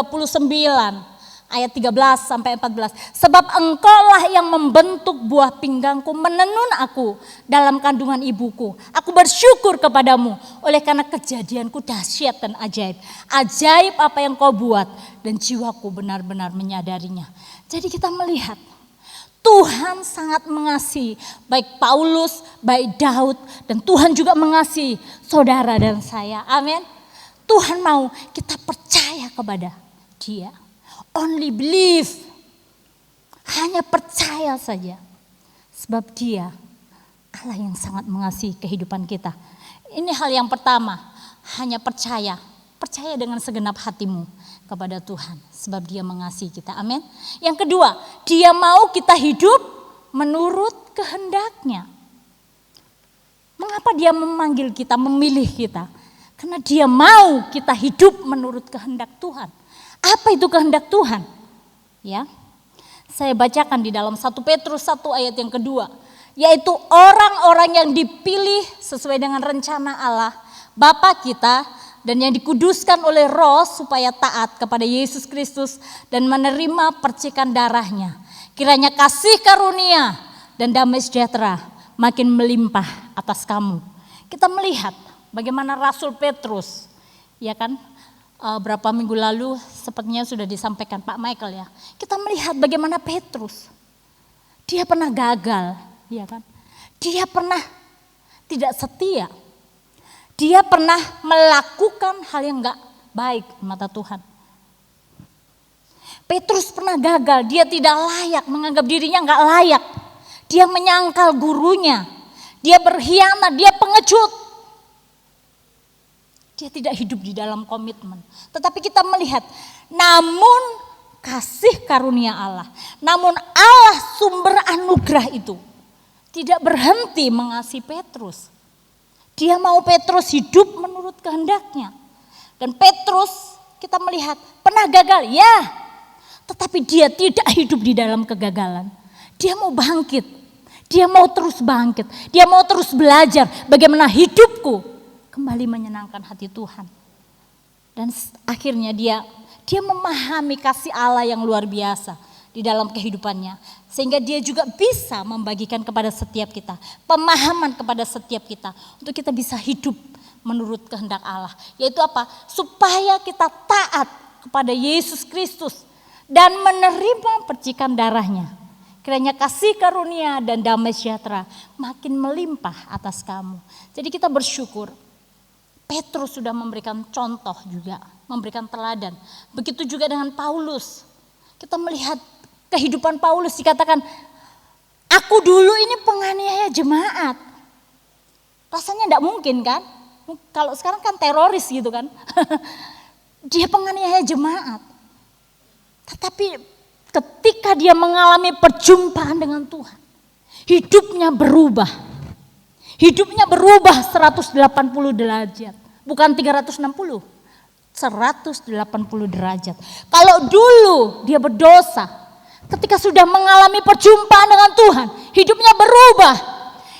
[SPEAKER 1] ayat 13 sampai 14. Sebab engkaulah yang membentuk buah pinggangku, menenun aku dalam kandungan ibuku. Aku bersyukur kepadamu oleh karena kejadianku dahsyat dan ajaib. Ajaib apa yang kau buat dan jiwaku benar-benar menyadarinya. Jadi kita melihat Tuhan sangat mengasihi baik Paulus, baik Daud, dan Tuhan juga mengasihi saudara dan saya. Amin. Tuhan mau kita percaya kepada Dia. Only believe. Hanya percaya saja. Sebab Dia Allah yang sangat mengasihi kehidupan kita. Ini hal yang pertama. Hanya percaya. Percaya dengan segenap hatimu kepada Tuhan. Sebab Dia mengasihi kita. Amin. Yang kedua, Dia mau kita hidup menurut kehendak-Nya. Mengapa Dia memanggil kita, memilih kita? Karena Dia mau kita hidup menurut kehendak Tuhan. Apa itu kehendak Tuhan? Ya, saya bacakan di dalam 1 Petrus 1 ayat yang kedua. Yaitu orang-orang yang dipilih sesuai dengan rencana Allah, Bapa kita, dan yang dikuduskan oleh Roh supaya taat kepada Yesus Kristus dan menerima percikan darahnya. Kiranya kasih karunia dan damai sejahtera makin melimpah atas kamu. Kita melihat bagaimana Rasul Petrus, ya kan, berapa minggu lalu sepertinya sudah disampaikan Pak Michael ya. Kita melihat bagaimana Petrus, dia pernah gagal, ya kan. Dia pernah tidak setia. Dia pernah melakukan hal yang enggak baik di mata Tuhan. Petrus pernah gagal, dia tidak layak, menganggap dirinya enggak layak. Dia menyangkal gurunya, dia berkhianat, dia pengecut. Dia tidak hidup di dalam komitmen. Tetapi kita melihat, namun kasih karunia Allah, namun Allah sumber anugerah itu tidak berhenti mengasihi Petrus. Dia mau Petrus hidup menurut kehendak-Nya. Dan Petrus kita melihat pernah gagal, ya. Tetapi dia tidak hidup di dalam kegagalan. Dia mau bangkit. Dia mau terus bangkit. Dia mau terus belajar bagaimana hidupku kembali menyenangkan hati Tuhan. Dan akhirnya dia memahami kasih Allah yang luar biasa di dalam kehidupannya. Sehingga dia juga bisa membagikan kepada setiap kita. Pemahaman kepada setiap kita. Untuk kita bisa hidup menurut kehendak Allah. Yaitu apa? Supaya kita taat kepada Yesus Kristus. Dan menerima percikan darahnya. Kiranya kasih karunia dan damai sejahtera makin melimpah atas kamu. Jadi kita bersyukur. Petrus sudah memberikan contoh juga, memberikan teladan. Begitu juga dengan Paulus. Kita melihat kehidupan Paulus dikatakan, aku dulu ini penganiaya jemaat. Rasanya tidak mungkin kan? Kalau sekarang kan teroris gitu kan. Dia penganiaya jemaat. Tetapi ketika dia mengalami perjumpaan dengan Tuhan, hidupnya berubah. Hidupnya berubah 180 derajat. Bukan 360, 180 derajat. Kalau dulu dia berdosa, ketika sudah mengalami perjumpaan dengan Tuhan, hidupnya berubah.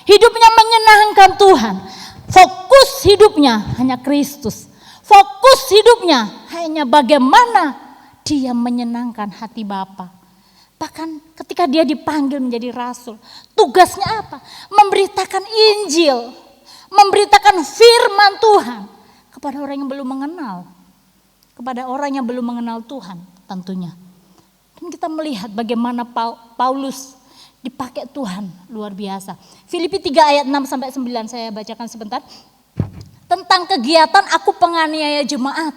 [SPEAKER 1] Hidupnya menyenangkan Tuhan. Fokus hidupnya hanya Kristus. Fokus hidupnya hanya bagaimana dia menyenangkan hati Bapa. Bahkan ketika dia dipanggil menjadi rasul, tugasnya apa? Memberitakan Injil, memberitakan firman Tuhan kepada orang yang belum mengenal. Kepada orang yang belum mengenal Tuhan tentunya. Dan kita melihat bagaimana Paulus dipakai Tuhan luar biasa. Filipi 3 ayat 6 sampai 9 saya bacakan sebentar. Tentang kegiatan aku penganiaya jemaat.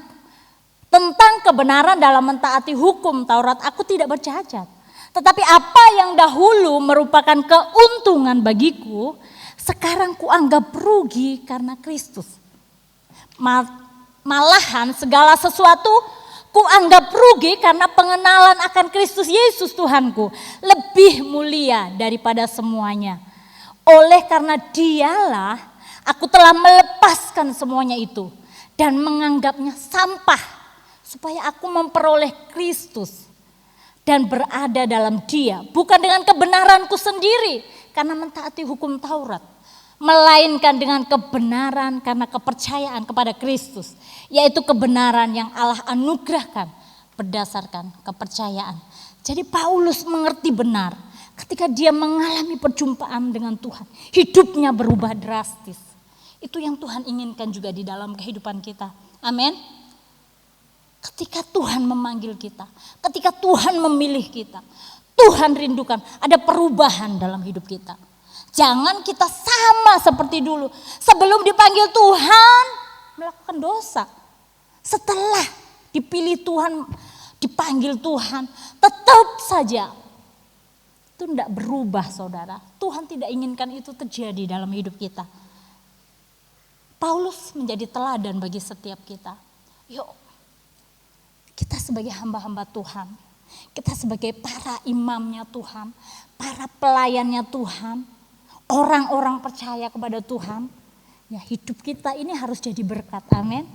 [SPEAKER 1] Tentang kebenaran dalam mentaati hukum Taurat aku tidak bercacat. Tetapi apa yang dahulu merupakan keuntungan bagiku, sekarang kuanggap rugi karena Kristus. Malahan segala sesuatu kuanggap rugi karena pengenalan akan Kristus Yesus Tuhanku lebih mulia daripada semuanya. Oleh karena dialah aku telah melepaskan semuanya itu dan menganggapnya sampah supaya aku memperoleh Kristus dan berada dalam Dia, bukan dengan kebenaranku sendiri karena mentaati hukum Taurat, melainkan dengan kebenaran karena kepercayaan kepada Kristus, yaitu kebenaran yang Allah anugerahkan berdasarkan kepercayaan. Jadi Paulus mengerti benar ketika dia mengalami perjumpaan dengan Tuhan, hidupnya berubah drastis. Itu yang Tuhan inginkan juga di dalam kehidupan kita. Amin. Ketika Tuhan memanggil kita, ketika Tuhan memilih kita, Tuhan rindukan ada perubahan dalam hidup kita. Jangan kita sama seperti dulu. Sebelum dipanggil Tuhan, melakukan dosa. Setelah dipilih Tuhan, dipanggil Tuhan, tetap saja itu tidak berubah, saudara. Tuhan tidak inginkan itu terjadi dalam hidup kita. Paulus menjadi teladan bagi setiap kita. Yuk, kita sebagai hamba-hamba Tuhan, kita sebagai para imamnya Tuhan, para pelayannya Tuhan, orang-orang percaya kepada Tuhan, ya hidup kita ini harus jadi berkat, amin.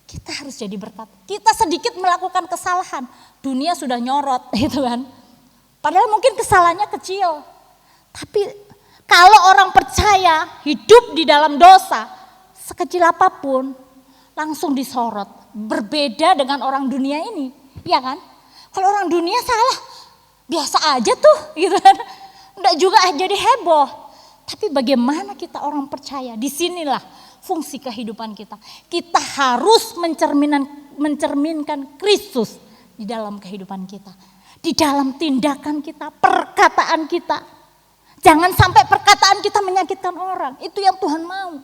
[SPEAKER 1] Kita harus jadi berkat. Kita sedikit melakukan kesalahan, dunia sudah nyorot, gitu kan. Padahal mungkin kesalahannya kecil, tapi kalau orang percaya hidup di dalam dosa, sekecil apapun, langsung disorot. Berbeda dengan orang dunia ini, ya kan? Kalau orang dunia salah, biasa aja tuh, gitu kan. Enggak juga jadi heboh. Tapi bagaimana kita orang percaya? Disinilah fungsi kehidupan kita. Kita harus mencerminkan Kristus di dalam kehidupan kita. Di dalam tindakan kita, perkataan kita. Jangan sampai perkataan kita menyakitkan orang. Itu yang Tuhan mau.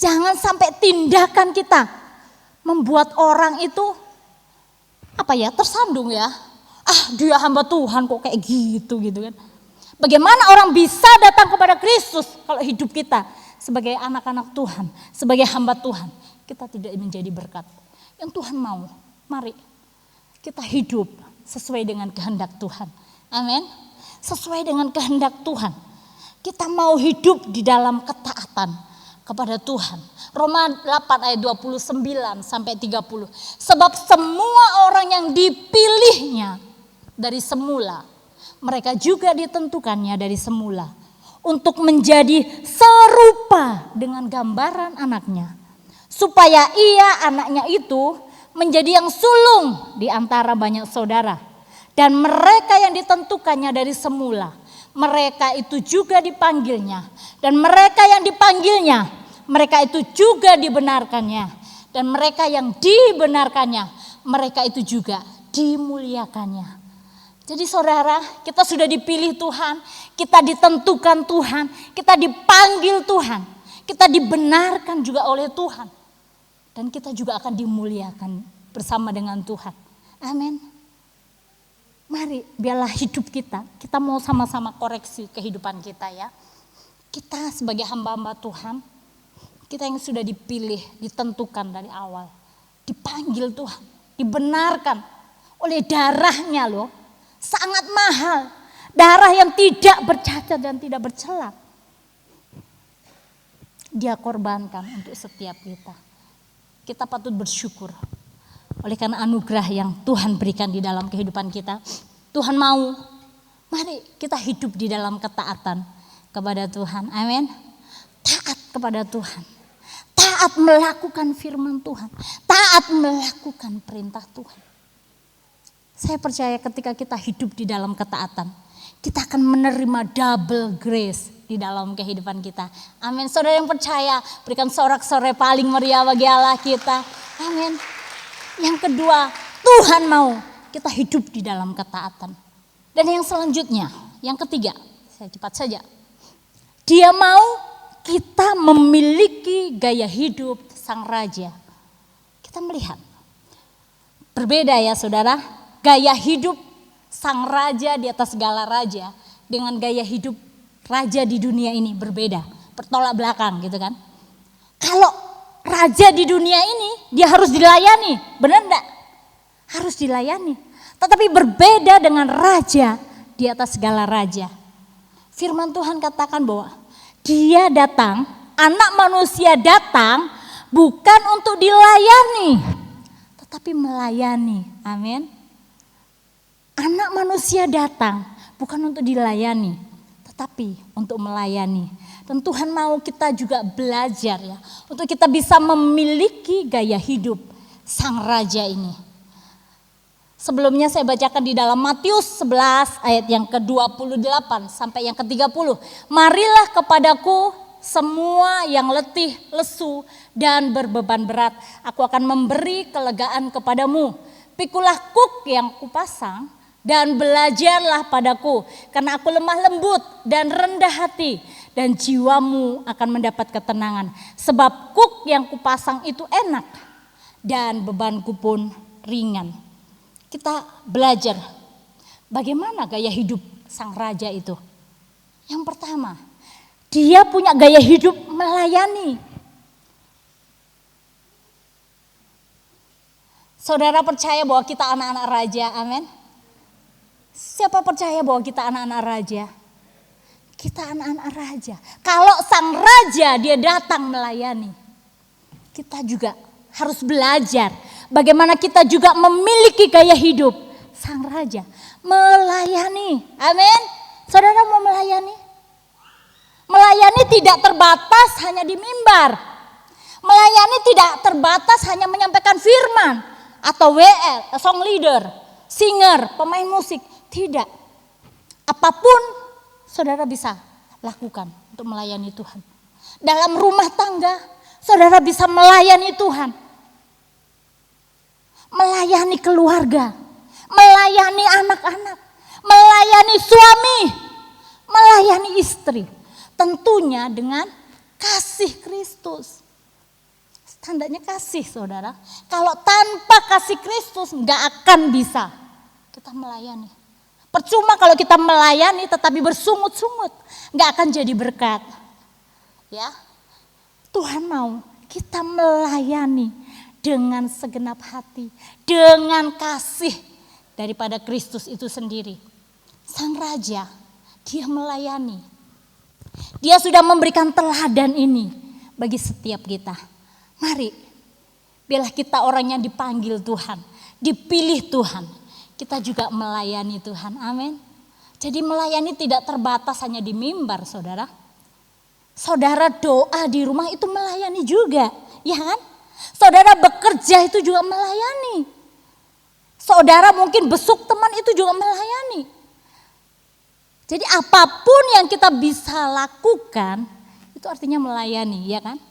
[SPEAKER 1] Jangan sampai tindakan kita membuat orang itu tersandung ya. Dia hamba Tuhan kok kayak gitu kan. Bagaimana orang bisa datang kepada Kristus kalau hidup kita sebagai anak-anak Tuhan, sebagai hamba Tuhan, kita tidak menjadi berkat. Yang Tuhan mau, mari kita hidup sesuai dengan kehendak Tuhan. Amin. Sesuai dengan kehendak Tuhan. Kita mau hidup di dalam ketaatan kepada Tuhan. Roma 8 ayat 29 sampai 30. Sebab semua orang yang dipilihnya dari semula, mereka juga ditentukannya dari semula untuk menjadi serupa dengan gambaran anaknya. Supaya anaknya itu menjadi yang sulung di antara banyak saudara. Dan mereka yang ditentukannya dari semula, mereka itu juga dipanggilnya. Dan mereka yang dipanggilnya, mereka itu juga dibenarkannya. Dan mereka yang dibenarkannya, mereka itu juga dimuliakannya. Jadi saudara, kita sudah dipilih Tuhan, kita ditentukan Tuhan, kita dipanggil Tuhan, kita dibenarkan juga oleh Tuhan. Dan kita juga akan dimuliakan bersama dengan Tuhan. Amin. Mari biarlah hidup kita mau sama-sama koreksi kehidupan kita ya. Kita sebagai hamba-hamba Tuhan, kita yang sudah dipilih, ditentukan dari awal, dipanggil Tuhan, dibenarkan oleh darahnya loh. Sangat mahal. Darah yang tidak bercacat dan tidak bercela. Dia korbankan untuk setiap kita. Kita patut bersyukur. Oleh karena anugerah yang Tuhan berikan di dalam kehidupan kita. Tuhan mau, mari kita hidup di dalam ketaatan kepada Tuhan. Amin. Taat kepada Tuhan. Taat melakukan firman Tuhan. Taat melakukan perintah Tuhan. Saya percaya ketika kita hidup di dalam ketaatan, kita akan menerima double grace di dalam kehidupan kita. Amin. Saudara yang percaya, berikan sorak-sorai paling meriah bagi Allah kita. Amin. Yang kedua, Tuhan mau kita hidup di dalam ketaatan. Dan yang selanjutnya, yang ketiga, saya cepat saja. Dia mau kita memiliki gaya hidup sang raja. Kita melihat. Berbeda ya saudara, gaya hidup sang raja di atas segala raja dengan gaya hidup raja di dunia ini berbeda. Bertolak belakang gitu kan. Kalau raja di dunia ini dia harus dilayani, benar enggak? Harus dilayani. Tetapi berbeda dengan raja di atas segala raja. Firman Tuhan katakan bahwa dia datang, anak manusia datang bukan untuk dilayani, tetapi melayani. Amin. Anak manusia datang bukan untuk dilayani, tetapi untuk melayani. Dan Tuhan mau kita juga belajar ya, untuk kita bisa memiliki gaya hidup sang raja ini. Sebelumnya saya bacakan di dalam Matius 11 ayat yang ke-28 sampai yang ke-30. Marilah kepadaku semua yang letih, lesu dan berbeban berat. Aku akan memberi kelegaan kepadamu. Pikulah kuk yang kupasang dan belajarlah padaku. Karena aku lemah lembut dan rendah hati. Dan jiwamu akan mendapat ketenangan. Sebab kuk yang kupasang itu enak dan bebanku pun ringan. Kita belajar bagaimana gaya hidup sang raja itu. Yang pertama, dia punya gaya hidup melayani. Saudara percaya bahwa kita anak-anak raja, amin? Siapa percaya bahwa kita anak-anak raja? Kita anak-anak raja. Kalau sang raja dia datang melayani, kita juga harus belajar bagaimana kita juga memiliki gaya hidup sang raja. Melayani. Amin. Saudara mau melayani? Melayani tidak terbatas hanya di mimbar. Melayani tidak terbatas hanya menyampaikan firman. Atau WL, song leader, singer, pemain musik. Tidak. Apapun saudara bisa lakukan untuk melayani Tuhan. Dalam rumah tangga saudara bisa melayani Tuhan. Melayani keluarga, melayani anak-anak, melayani suami, melayani istri. Tentunya dengan kasih Kristus. Standarnya kasih saudara. Kalau tanpa kasih Kristus nggak akan bisa kita melayani. Percuma kalau kita melayani tetapi bersungut-sungut, nggak akan jadi berkat. Ya, Tuhan mau kita melayani dengan segenap hati, dengan kasih daripada Kristus itu sendiri. Sang raja, dia melayani. Dia sudah memberikan teladan ini bagi setiap kita. Mari, biarlah kita orang yang dipanggil Tuhan, dipilih Tuhan. Kita juga melayani Tuhan, amin. Jadi melayani tidak terbatas hanya di mimbar saudara. Saudara doa di rumah itu melayani juga, ya kan? Saudara bekerja itu juga melayani. Saudara mungkin besuk teman itu juga melayani. Jadi apapun yang kita bisa lakukan itu artinya melayani, ya kan?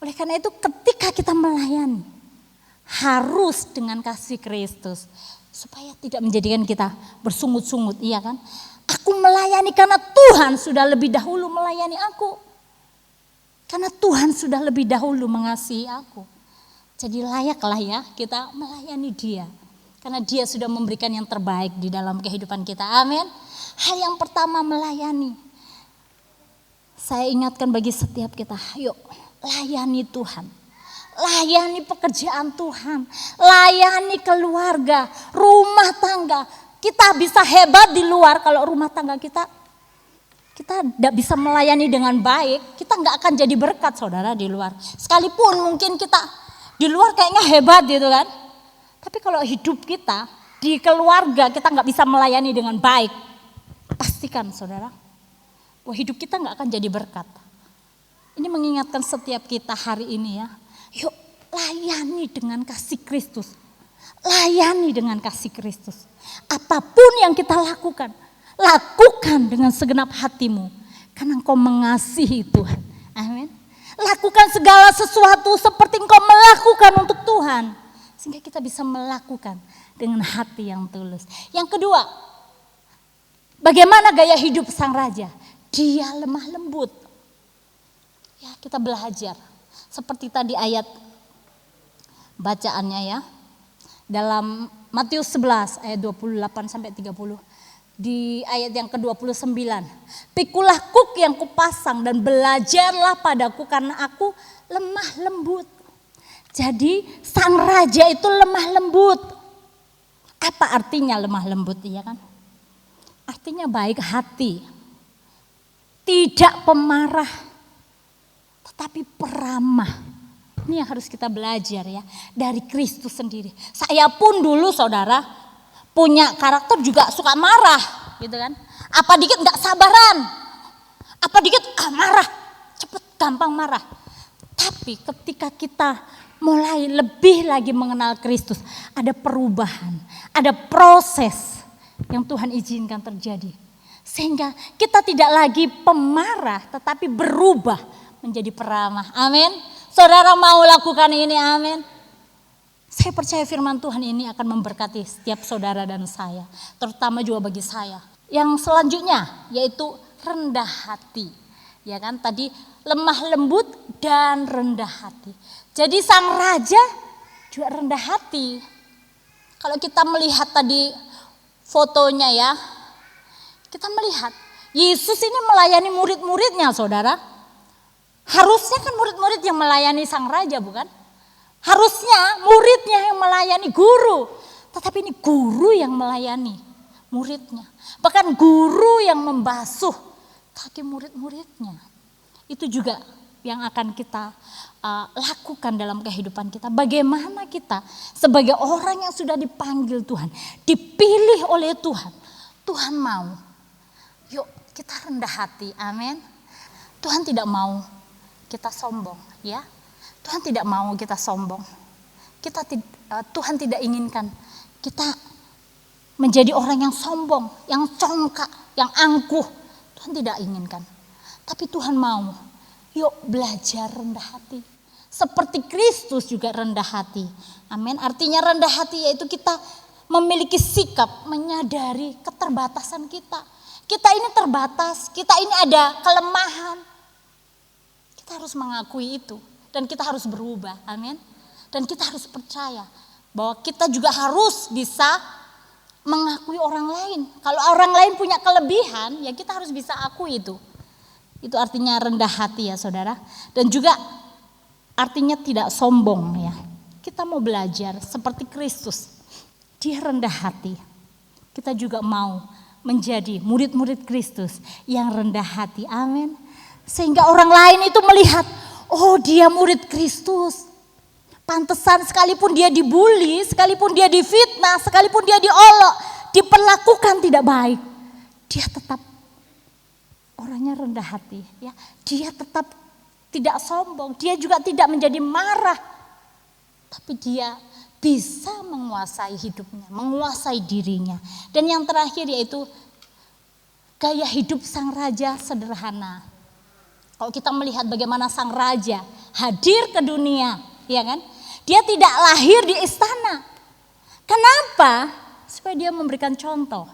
[SPEAKER 1] Oleh karena itu ketika kita melayani harus dengan kasih Kristus supaya tidak menjadikan kita bersungut-sungut, iya kan? Aku melayani karena Tuhan sudah lebih dahulu melayani aku. Karena Tuhan sudah lebih dahulu mengasihi aku. Jadi layaklah ya kita melayani Dia. Karena Dia sudah memberikan yang terbaik di dalam kehidupan kita. Amin. Hal yang pertama melayani. Saya ingatkan bagi setiap kita, yuk layani Tuhan. layani pekerjaan Tuhan, layani keluarga, rumah tangga. Kita bisa hebat di luar, kalau rumah tangga kita tidak bisa melayani dengan baik, kita nggak akan jadi berkat saudara di luar. Sekalipun mungkin kita di luar kayaknya hebat gitu kan, tapi kalau hidup kita di keluarga kita nggak bisa melayani dengan baik, pastikan saudara, wah hidup kita nggak akan jadi berkat. Ini mengingatkan setiap kita hari ini ya, yuk layani dengan kasih Kristus, layani dengan kasih Kristus. Apapun yang kita lakukan, lakukan dengan segenap hatimu, karena engkau mengasihi Tuhan. Amin. Lakukan segala sesuatu seperti engkau melakukan untuk Tuhan, sehingga kita bisa melakukan dengan hati yang tulus. Yang kedua, bagaimana gaya hidup sang raja? Dia lemah lembut. Ya, kita belajar seperti tadi ayat bacaannya ya. Dalam Matius 11 ayat 28 sampai 30. Di ayat yang ke-29. Pikulah kuk yang kupasang dan belajarlah padaku karena aku lemah lembut. Jadi sang raja itu lemah lembut. Apa artinya lemah lembut ya kan? Artinya baik hati. Tidak pemarah. Tetapi peramah. Ini yang harus kita belajar ya, dari Kristus sendiri. Saya pun dulu saudara punya karakter juga suka marah gitu kan. Apa dikit gak sabaran, apa dikit marah, cepet gampang marah. Tapi ketika kita mulai lebih lagi mengenal Kristus, ada perubahan, ada proses yang Tuhan izinkan terjadi. Sehingga kita tidak lagi pemarah tetapi berubah menjadi peramah. Amin. Saudara mau lakukan ini, amin. Saya percaya firman Tuhan ini akan memberkati setiap saudara dan saya. Terutama juga bagi saya. Yang selanjutnya yaitu rendah hati. Ya kan, tadi lemah lembut dan rendah hati. Jadi sang raja juga rendah hati. Kalau kita melihat tadi fotonya ya, kita melihat Yesus ini melayani murid-muridnya saudara. Harusnya kan murid-murid yang melayani sang raja bukan? Harusnya muridnya yang melayani guru. Tetapi ini guru yang melayani muridnya. Bahkan guru yang membasuh kaki murid-muridnya. Itu juga yang akan kita lakukan dalam kehidupan kita. Bagaimana kita sebagai orang yang sudah dipanggil Tuhan, dipilih oleh Tuhan. Tuhan mau, yuk kita rendah hati, amin. Tuhan tidak mau kita sombong, ya. Tuhan tidak mau kita sombong. Tuhan tidak inginkan kita menjadi orang yang sombong, yang congkak, yang angkuh. Tuhan tidak inginkan. Tapi Tuhan mau, yuk belajar rendah hati. Seperti Kristus juga rendah hati. Amin. Artinya rendah hati yaitu kita memiliki sikap menyadari keterbatasan kita. Kita ini terbatas, kita ini ada kelemahan. Kita harus mengakui itu dan kita harus berubah, amin. Dan kita harus percaya bahwa kita juga harus bisa mengakui orang lain. Kalau orang lain punya kelebihan, ya kita harus bisa akui itu. Itu artinya rendah hati ya saudara. Dan juga artinya tidak sombong ya. Kita mau belajar seperti Kristus, dia rendah hati. Kita juga mau menjadi murid-murid Kristus yang rendah hati, amin. Sehingga orang lain itu melihat, oh dia murid Kristus. Pantesan sekalipun dia dibully, sekalipun dia difitnah, sekalipun dia diolok, diperlakukan tidak baik, dia tetap orangnya rendah hati. Ya, dia tetap tidak sombong, dia juga tidak menjadi marah. Tapi dia bisa menguasai hidupnya, menguasai dirinya. Dan yang terakhir yaitu gaya hidup sang raja sederhana. Kalau kita melihat bagaimana sang raja hadir ke dunia, ya kan? Dia tidak lahir di istana. Kenapa? Supaya dia memberikan contoh.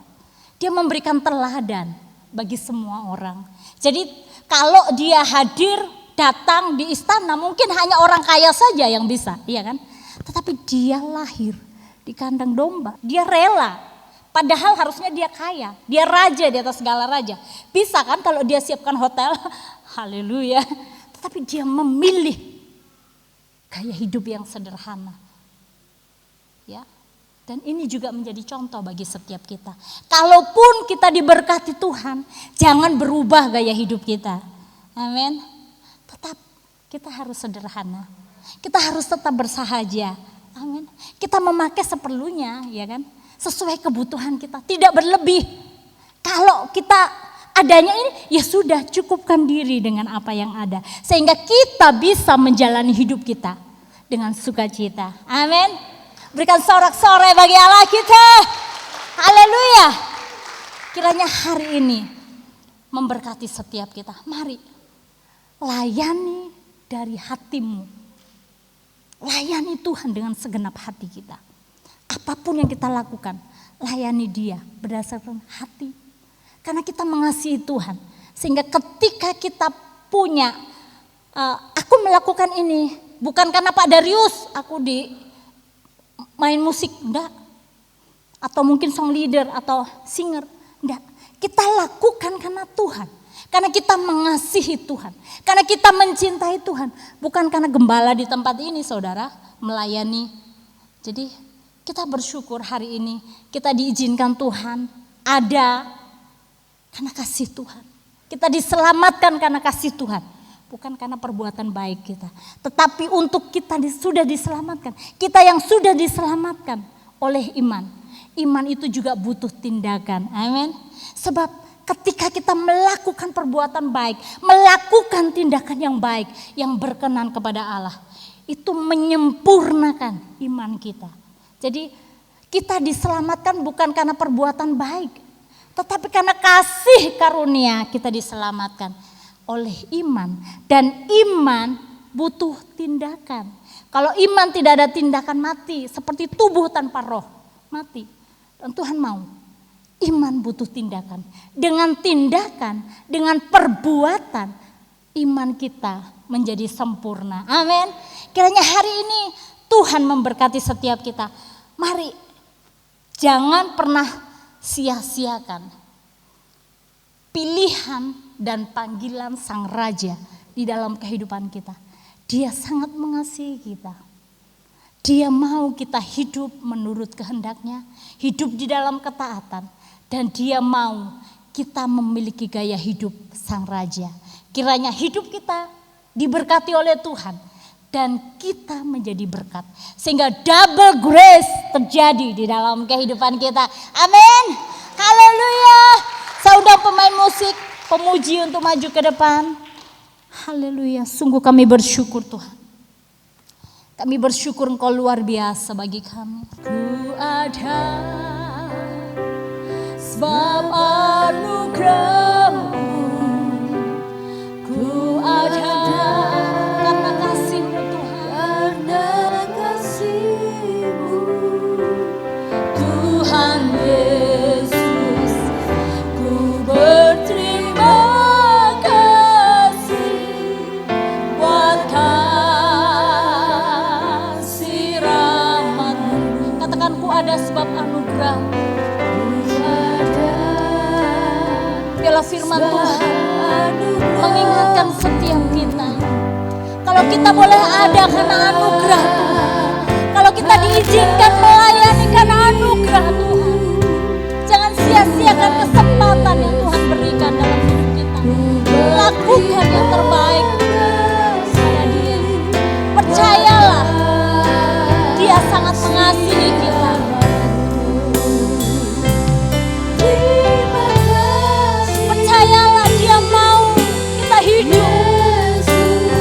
[SPEAKER 1] Dia memberikan teladan bagi semua orang. Jadi kalau dia hadir datang di istana, mungkin hanya orang kaya saja yang bisa, iya kan? Tetapi dia lahir di kandang domba. Dia rela. Padahal harusnya dia kaya. Dia raja di atas segala raja. Bisa kan kalau dia siapkan hotel? Haleluya. Tetapi dia memilih gaya hidup yang sederhana. Ya. Dan ini juga menjadi contoh bagi setiap kita. Kalaupun kita diberkati Tuhan, jangan berubah gaya hidup kita. Amin. Tetap kita harus sederhana. Kita harus tetap bersahaja. Amin. Kita memakai seperlunya, ya kan? Sesuai kebutuhan kita, tidak berlebih. Kalau kita adanya ini, ya sudah, cukupkan diri dengan apa yang ada. Sehingga kita bisa menjalani hidup kita dengan sukacita. Amin. Berikan sorak-sorai bagi Allah kita. Haleluya. Kiranya hari ini memberkati setiap kita. Mari layani dari hatimu. Layani Tuhan dengan segenap hati kita. Apapun yang kita lakukan, layani Dia berdasarkan hati. Karena kita mengasihi Tuhan. Sehingga ketika kita punya, aku melakukan ini bukan karena Pak Darius, aku main musik, enggak. Atau mungkin song leader atau singer, enggak. Kita lakukan karena Tuhan. Karena kita mengasihi Tuhan. Karena kita mencintai Tuhan. Bukan karena gembala di tempat ini saudara, melayani. Jadi kita bersyukur hari ini kita diizinkan Tuhan ada karena kasih Tuhan. Kita diselamatkan karena kasih Tuhan. Bukan karena perbuatan baik kita. Tetapi untuk kita sudah diselamatkan. Kita yang sudah diselamatkan oleh iman. Iman itu juga butuh tindakan. Amin. Sebab ketika kita melakukan perbuatan baik. Melakukan tindakan yang baik. Yang berkenan kepada Allah. Itu menyempurnakan iman kita. Jadi kita diselamatkan bukan karena perbuatan baik. Tetapi karena kasih karunia kita diselamatkan. Oleh iman, dan iman butuh tindakan. Kalau iman tidak ada tindakan, mati, seperti tubuh tanpa roh, mati. Dan Tuhan mau iman butuh tindakan. Dengan tindakan, dengan perbuatan, iman kita menjadi sempurna. Amin. Kiranya hari ini Tuhan memberkati setiap kita. Mari jangan pernah sia-siakan pilihan dan panggilan Sang Raja di dalam kehidupan kita. Dia sangat mengasihi kita. Dia mau kita hidup menurut kehendaknya, hidup di dalam ketaatan. Dan Dia mau kita memiliki gaya hidup Sang Raja. Kiranya hidup kita diberkati oleh Tuhan dan kita menjadi berkat. Sehingga double grace terjadi di dalam kehidupan kita. Amin. Haleluya. Saya undang pemain musik, pemuji untuk maju ke depan. Haleluya, sungguh kami bersyukur Tuhan. Kami bersyukur Engkau luar biasa bagi kami. Ku ada sebab anugerah-Mu. Ku ada karena kasih-Mu Tuhan. Karena kasih-Mu Tuhan Yesus. Ku berterima kasih buat kasih rahmat-Mu. Katakan ku ada sebab anugerah. Biarlah firman Tuhan mengingatkan setiap kita. Kalau kita boleh ada karena anugerah Tuhan. Kalau kita diizinkan melayani karena anugerah Tuhan. Jangan sia-siakan kesempatan yang Tuhan berikan dalam hidup kita. Lakukan yang terbaik pada Dia. Percayalah, Dia sangat mengasihi kita. Percayalah, Dia mau kita hidup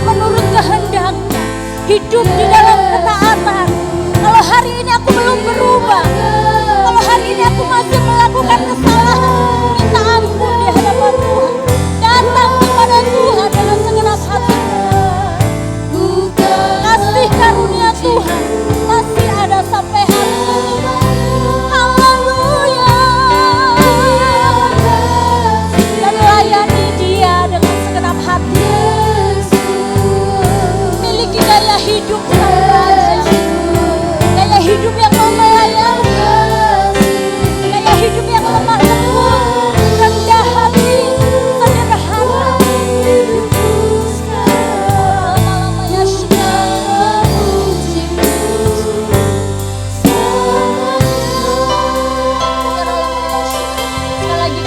[SPEAKER 1] menurut kehendak-Nya. Hidup di dalam ketaatan. Kalau hari ini aku belum berubah, kalau hari ini aku masih melakukan kesalahan, minta ampun di hadapan Tuhan. Datang kepada Tuhan dengan segenap hati. Kasih karunia Tuhan masih ada sampai hari ini. Haleluya. Dan layani Dia dengan segenap hati. Miliki gaya hidup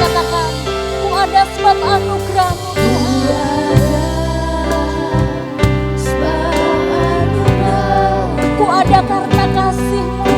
[SPEAKER 1] katakan, ku ada sebab anugerah-Mu Tuhan. Ku ada karena kasih-Mu.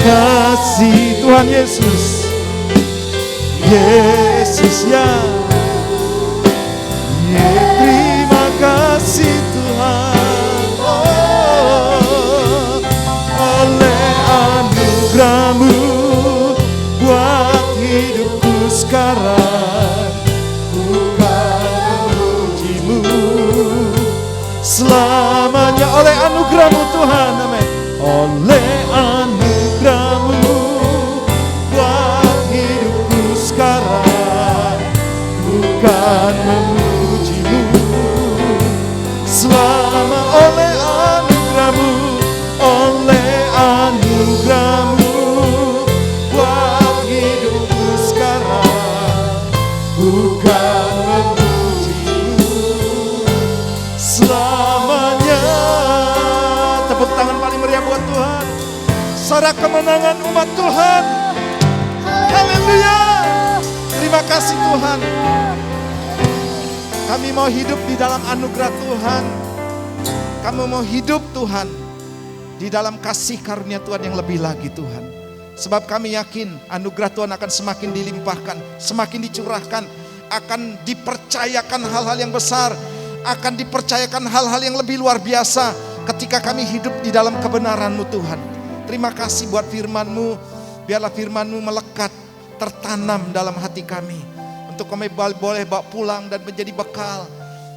[SPEAKER 3] Kasih Tuhan Yesus, Yesus ya, terima kasih Tuhan. Oh, oleh anugerah-Mu buat hidupku sekarang, ku kan memuji-Mu selamanya. Oleh anugerah-Mu Tuhan, amin. Oleh anugerah-Mu buat hidupku sekarang, bukan memuji-Mu selama. Oleh anugerah-Mu, oleh anugerah-Mu buat hidupku sekarang, bukan memuji-Mu selamanya. Tepuk tangan paling meriah buat Tuhan. Sorak kemenangan umat Tuhan. Haleluya. Terima kasih Tuhan. Kami mau hidup di dalam anugerah Tuhan. Kami mau hidup Tuhan di dalam kasih karunia Tuhan yang lebih lagi Tuhan. Sebab kami yakin anugerah Tuhan akan semakin dilimpahkan, semakin dicurahkan, akan dipercayakan hal-hal yang besar, akan dipercayakan hal-hal yang lebih luar biasa ketika kami hidup di dalam kebenaran-Mu Tuhan. Terima kasih buat firman-Mu. Biarlah firman-Mu melekat, tertanam dalam hati kami. Untuk kami boleh bawa pulang dan menjadi bekal.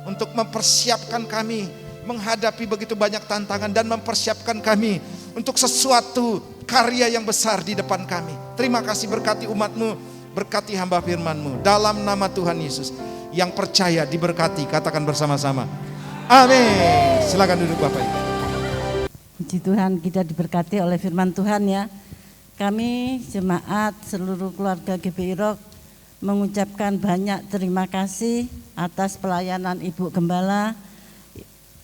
[SPEAKER 3] Untuk mempersiapkan kami menghadapi begitu banyak tantangan. Dan mempersiapkan kami untuk sesuatu karya yang besar di depan kami. Terima kasih, berkati umat-Mu, berkati hamba firman-Mu. Dalam nama Tuhan Yesus. Yang percaya diberkati, katakan bersama-sama. Amin. Silakan duduk Bapak Ibu.
[SPEAKER 5] Puji Tuhan, kita diberkati oleh firman Tuhan ya. Kami jemaat seluruh keluarga GBI Rock mengucapkan banyak terima kasih atas pelayanan Ibu Gembala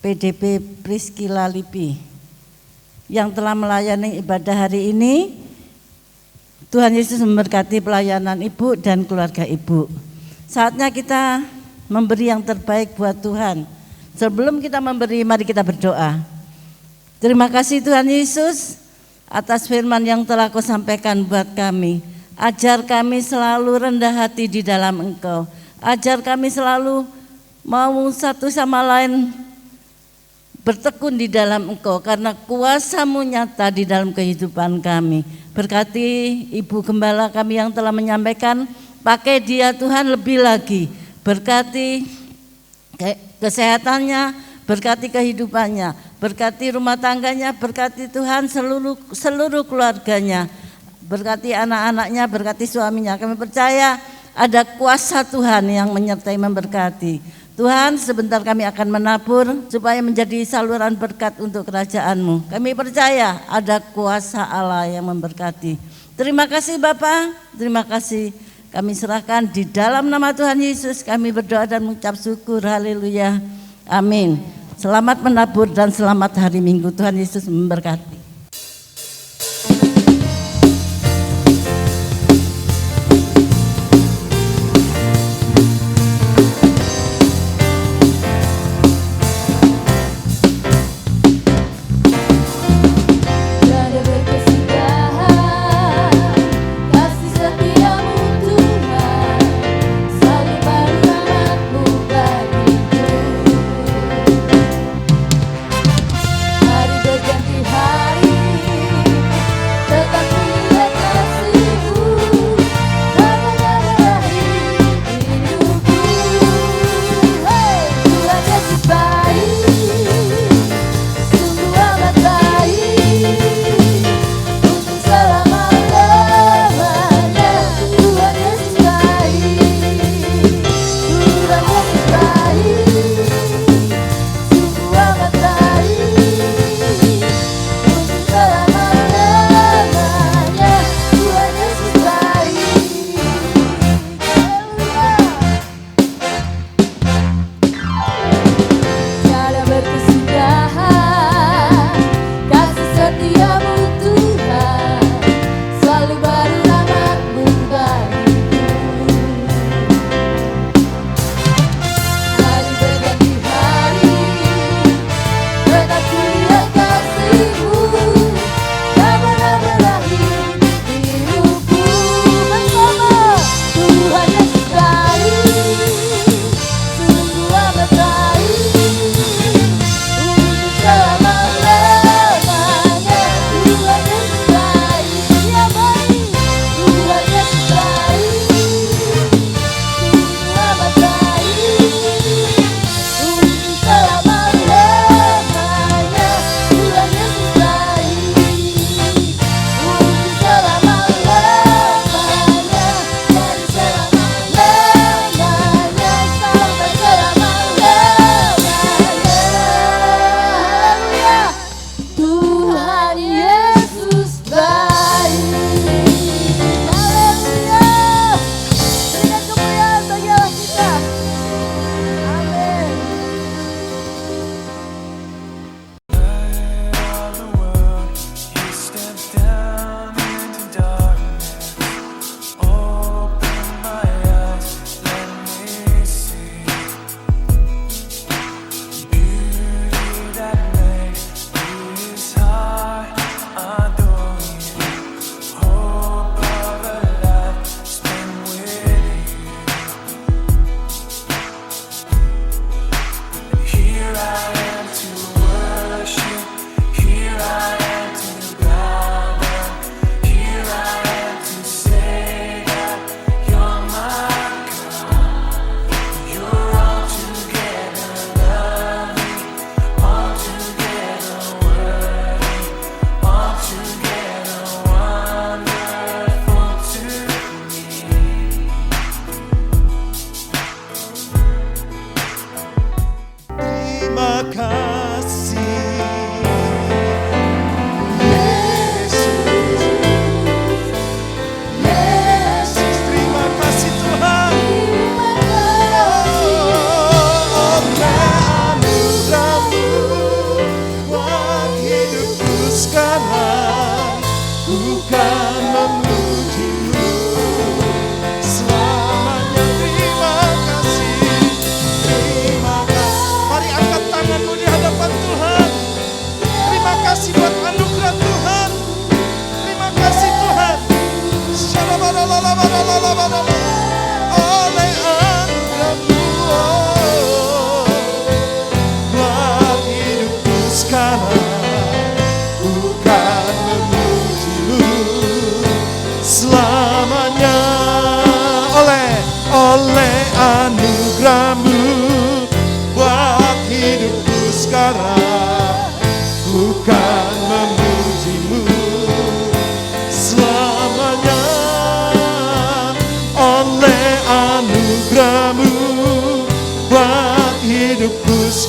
[SPEAKER 5] PDP Priscilla Lipi yang telah melayani ibadah hari ini. Tuhan Yesus memberkati pelayanan Ibu dan keluarga Ibu. Saatnya kita memberi yang terbaik buat Tuhan. Sebelum kita memberi, mari kita berdoa. Terima kasih Tuhan Yesus atas firman yang telah Kau sampaikan buat kami. Ajar kami selalu rendah hati di dalam Engkau. Ajar kami selalu mau satu sama lain bertekun di dalam Engkau, karena kuasa-Mu nyata di dalam kehidupan kami. Berkati Ibu Gembala kami yang telah menyampaikan, pakai dia Tuhan lebih lagi. Berkati kesehatannya, berkati kehidupannya, berkati rumah tangganya, berkati Tuhan seluruh keluarganya, berkati anak-anaknya, berkati suaminya. Kami percaya ada kuasa Tuhan yang menyertai memberkati. Tuhan, sebentar kami akan menabur supaya menjadi saluran berkat untuk kerajaan-Mu. Kami percaya ada kuasa Allah yang memberkati. Terima kasih Bapa, terima kasih. Kami serahkan di dalam nama Tuhan Yesus, kami berdoa dan mengucap syukur. Haleluya. Amin. Selamat menabur dan selamat hari Minggu. Tuhan Yesus memberkati.
[SPEAKER 4] Mari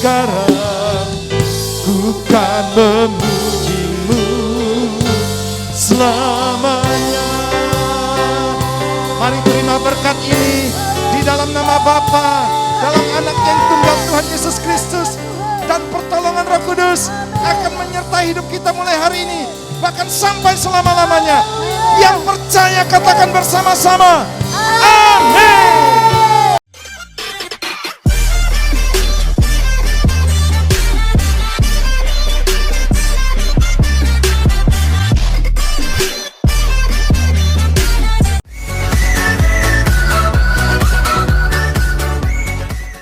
[SPEAKER 3] sekarang ku kan memuji-Mu selamanya. Mari terima berkat ini di dalam nama Bapa, dalam Anak yang tunggal Tuhan Yesus Kristus, dan pertolongan Roh Kudus akan menyertai hidup kita mulai hari ini, bahkan sampai selama-lamanya. Yang percaya katakan bersama-sama,